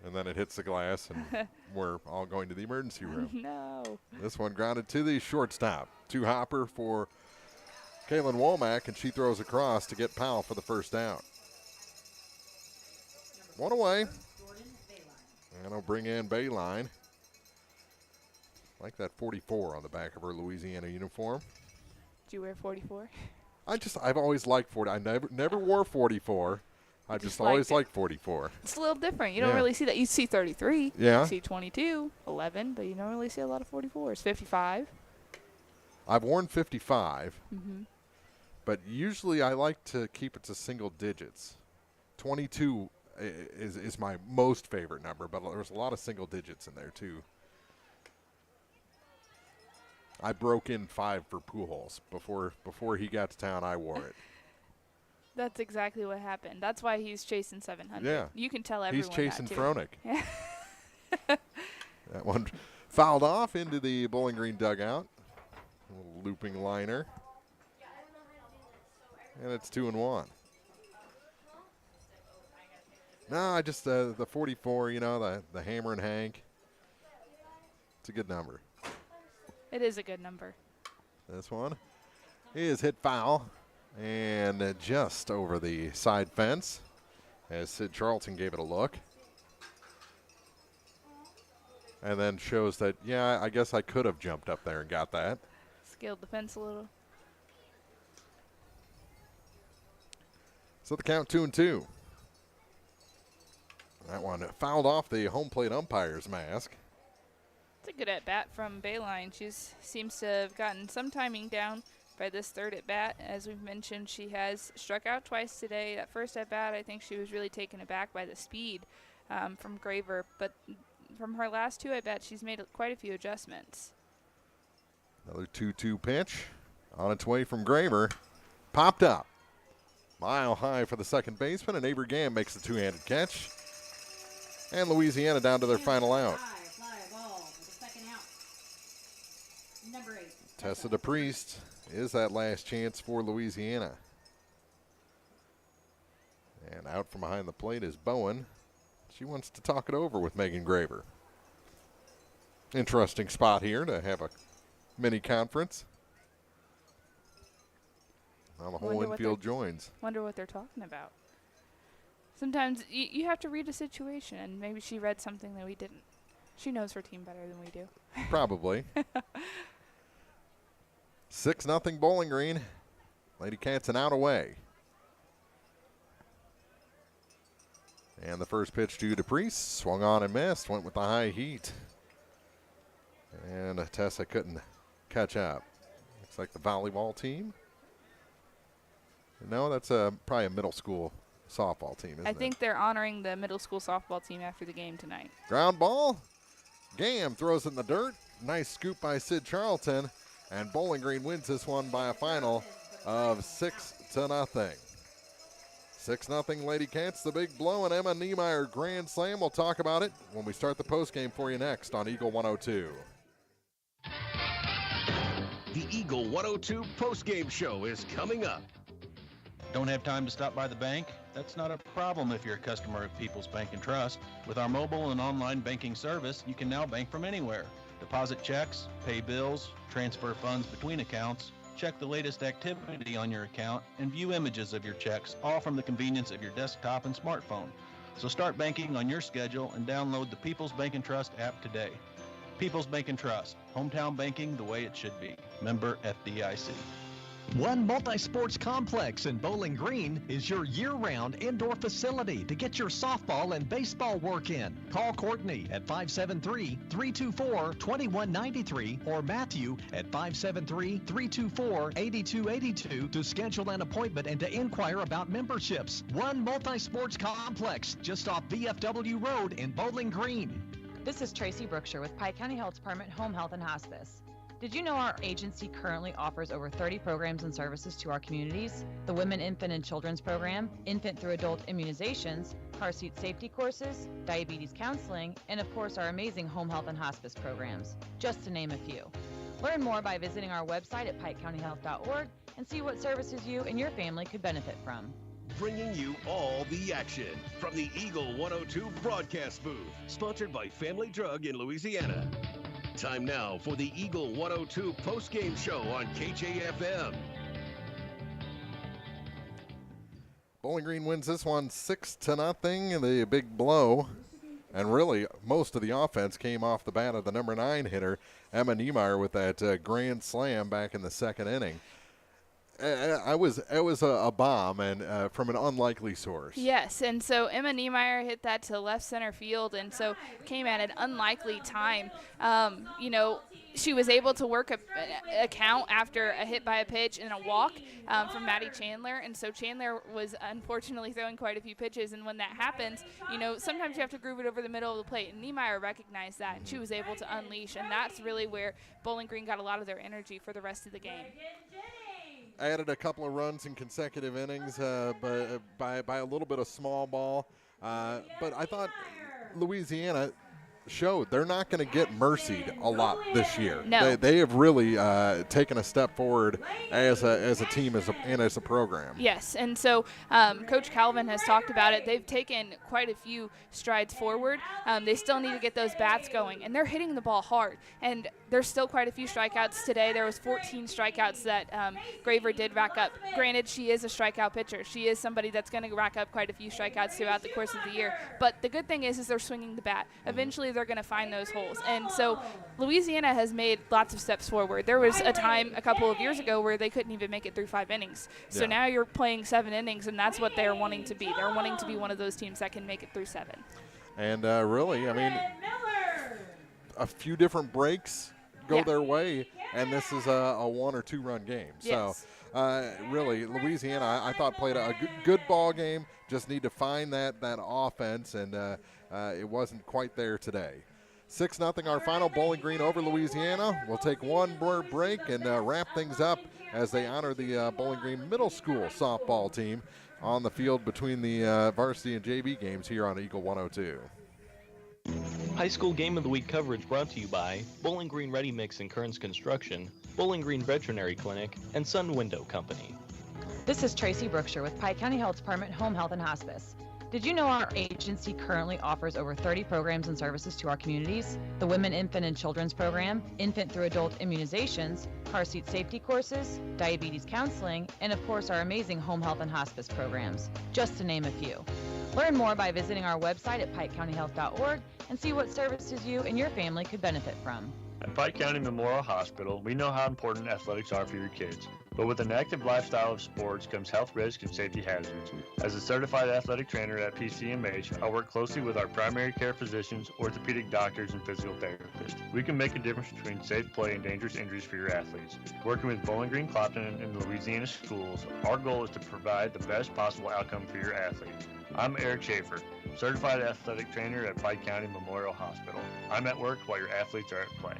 And then it hits the glass, and we're all going to the emergency room. No. This one grounded to the shortstop. 2-hopper for Kaylin Womack, and she throws across to get Powell for the first down. 1 away. And I'll bring in Bayline. Like that 44 on the back of her Louisiana uniform. Do you wear 44? I've always liked 40. I never wore 44. I just always liked 44. It's a little different. You don't really see that. You see 33. Yeah. You see 22, 11, but you don't really see a lot of 44s. 55. I've worn 55. But usually I like to keep it to single digits. 22 is my most favorite number, but there's a lot of single digits in there too. I broke in 5 for Pujols. Before he got to town, I wore it. That's exactly what happened. That's why he's chasing 700. Yeah. You can tell everyone he's chasing that too. Froelich. That one fouled off into the Bowling Green dugout. A little looping liner. And it's 2-1. No, I just the 44, you know, the Hammer and Hank. It's a good number. It is a good number. This one is hit foul and just over the side fence as Sid Charlton gave it a look. And then shows that, yeah, I guess I could have jumped up there and got that. Scaled the fence a little. So the count 2-2. That one fouled off the home plate umpire's mask. It's a good at-bat from Bayline. She seems to have gotten some timing down by this third at-bat. As we've mentioned, she has struck out twice today. That first at-bat, I think she was really taken aback by the speed from Graver. But from her last 2 at-bats, she's made quite a few adjustments. Another 2-2 pitch on its way from Graver. Popped up. Mile high for the second baseman, and Avery Gamm makes the two-handed catch. And Louisiana down to their final out. Tessa DePriest is that last chance for Louisiana. And out from behind the plate is Bowen. She wants to talk it over with Megan Graver. Interesting spot here to have a mini conference. Now the whole infield joins. Wonder what they're talking about. Sometimes you have to read a situation, and maybe she read something that we didn't. She knows her team better than we do. Probably. 6-0 Bowling Green. LadyCats an out away. And the first pitch to DePriest, swung on and missed, went with the high heat. And Tessa couldn't catch up. Looks like the volleyball team. No, that's probably a middle school softball team, isn't it? I think they're honoring the middle school softball team after the game tonight. Ground ball. Gam throws it in the dirt. Nice scoop by Sid Charlton. And Bowling Green wins this one by a final of 6-0. 6-0 LadyCats, the big blow, and Emma Niemeyer grand slam. We'll talk about it when we start the postgame for you next on Eagle 102. The Eagle 102 postgame show is coming up. Don't have time to stop by the bank? That's not a problem if you're a customer of People's Bank and Trust. With our mobile and online banking service, you can now bank from anywhere. Deposit checks, pay bills, transfer funds between accounts, check the latest activity on your account, and view images of your checks, all from the convenience of your desktop and smartphone. So start banking on your schedule and download the People's Bank and Trust app today. People's Bank and Trust, hometown banking the way it should be. Member FDIC. One Multi-Sports Complex in Bowling Green is your year-round indoor facility to get your softball and baseball work in. Call Courtney at 573-324-2193 or Matthew at 573-324-8282 to schedule an appointment and to inquire about memberships. One Multi-Sports Complex just off VFW Road in Bowling Green. This is Tracy Brookshire with Pike County Health Department Home Health and Hospice. Did you know our agency currently offers over 30 programs and services to our communities? The Women, Infant, and Children's Program, infant through adult immunizations, car seat safety courses, diabetes counseling, and of course our amazing home health and hospice programs, just to name a few. Learn more by visiting our website at pikecountyhealth.org and see what services you and your family could benefit from. Bringing you all the action from the Eagle 102 broadcast booth, sponsored by Family Drug in Louisiana. Time now for the Eagle 102 postgame show on KJFM. Bowling Green wins this one 6-0. The big blow. And really, most of the offense came off the bat of the number 9 hitter, Emma Niemeyer, with that grand slam back in the second inning. It was a bomb, and from an unlikely source. Yes, and so Emma Niemeyer hit that to left center field, and so came at an unlikely time. She was able to work a count after a hit by a pitch and a walk from Maddie Chandler, and so Chandler was unfortunately throwing quite a few pitches, and when that happens, sometimes you have to groove it over the middle of the plate, and Niemeyer recognized that, and she was able to unleash, and that's really where Bowling Green got a lot of their energy for the rest of the game. Added a couple of runs in consecutive innings by a little bit of small ball. But I thought Louisiana showed they're not going to get mercied a lot this year. No. They have really taken a step forward as a team and as a program. Yes, and so Coach Calvin has talked about it. They've taken quite a few strides forward. They still need to get those bats going, and they're hitting the ball hard. And there's still quite a few strikeouts today. There was 14 strikeouts that Graver did rack up. Granted, she is a strikeout pitcher. She is somebody that's going to rack up quite a few strikeouts throughout the course of the year. But the good thing is they're swinging the bat. Eventually, they're going to find those holes. And so Louisiana has made lots of steps forward. There was a time a couple of years ago where they couldn't even make it through 5 innings. So now you're playing 7 innings, and that's what they're wanting to be. They're wanting to be one of those teams that can make it through 7. And really, I mean, a few different breaks go their way, and this is a 1 or 2 run game. Yes. So really, Louisiana, I thought played a good ball game. Just need to find that offense, and it wasn't quite there today. 6-0 our final. Bowling Green over Louisiana. We'll take one more break and wrap things up as they honor the Bowling Green Middle School softball team on the field between the varsity and JV games here on Eagle 102. High School Game of the Week coverage brought to you by Bowling Green Ready Mix and Kearns Construction, Bowling Green Veterinary Clinic, and Sun Window Company. This is Tracy Brookshire with Pike County Health Department Home Health and Hospice. Did you know our agency currently offers over 30 programs and services to our communities? The Women, Infant, and Children's Program, infant through adult immunizations, car seat safety courses, diabetes counseling, and of course our amazing home health and hospice programs, just to name a few. Learn more by visiting our website at pikecountyhealth.org and see what services you and your family could benefit from. At Pike County Memorial Hospital, we know how important athletics are for your kids. But with an active lifestyle of sports comes health risks and safety hazards. As a certified athletic trainer at PCMH, I work closely with our primary care physicians, orthopedic doctors, and physical therapists. We can make a difference between safe play and dangerous injuries for your athletes. Working with Bowling Green Clopton and the Louisiana schools, our goal is to provide the best possible outcome for your athlete. I'm Eric Schaefer, certified athletic trainer at Pike County Memorial Hospital. I'm at work while your athletes are at play.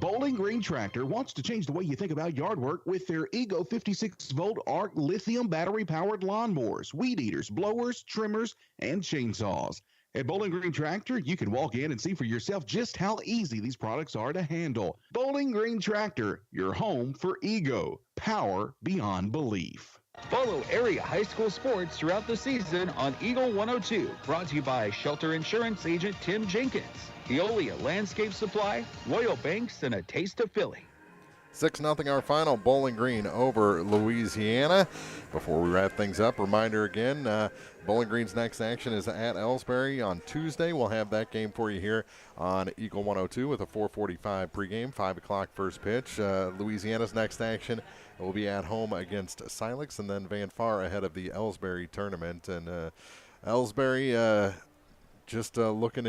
Bowling Green Tractor wants to change the way you think about yard work with their Ego 56-volt ARC lithium battery-powered lawnmowers, weed eaters, blowers, trimmers, and chainsaws. At Bowling Green Tractor, you can walk in and see for yourself just how easy these products are to handle. Bowling Green Tractor, your home for Ego. Power beyond belief. Follow area high school sports throughout the season on Eagle 102. Brought to you by Shelter Insurance Agent Tim Jenkins, Eolia Landscape Supply, Royal Banks, and a taste of Philly. 6-0 our final, Bowling Green over Louisiana. Before we wrap things up, reminder again, Bowling Green's next action is at Ellsbury on Tuesday. We'll have that game for you here on Eagle 102 with a 4:45 pregame, 5 o'clock first pitch. Louisiana's next action will be at home against Silex and then Van Far ahead of the Ellsbury tournament. And Ellsbury, just looking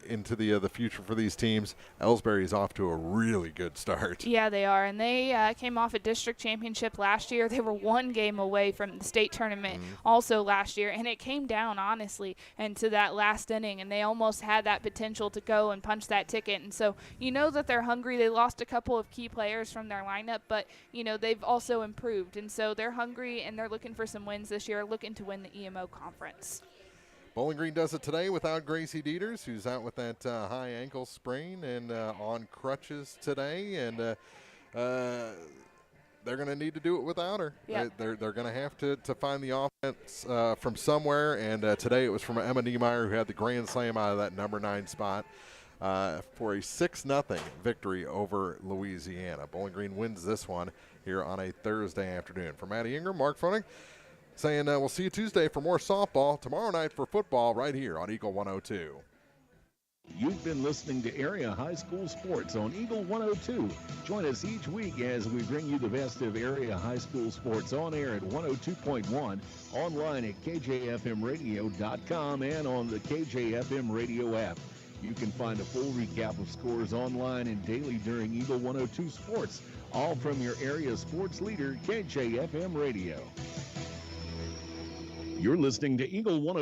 into the future for these teams, Ellsbury is off to a really good start. Yeah, they are, and they came off a district championship last year. They were one game away from the state tournament also last year, and it came down, honestly, and to that last inning, and they almost had that potential to go and punch that ticket. And so you know that they're hungry. They lost a couple of key players from their lineup, but, you know, they've also improved. And so they're hungry, and they're looking for some wins this year, looking to win the EMO conference. Bowling Green does it today without Gracie Dieters, who's out with that high ankle sprain and on crutches today. And they're going to need to do it without her. Yep. They're going to have to find the offense from somewhere. And today it was from Emma Niemeyer, who had the grand slam out of that number 9 spot for a 6-0 victory over Louisiana. Bowling Green wins this one here on a Thursday afternoon. For Maddie Ingram, Mark Froning, saying we'll see you Tuesday for more softball, tomorrow night for football right here on Eagle 102. You've been listening to Area High School Sports on Eagle 102. Join us each week as we bring you the best of area high school sports on air at 102.1, online at kjfmradio.com, and on the KJFM radio app. You can find a full recap of scores online and daily during Eagle 102 Sports, all from your area sports leader, KJFM Radio. You're listening to Eagle 102.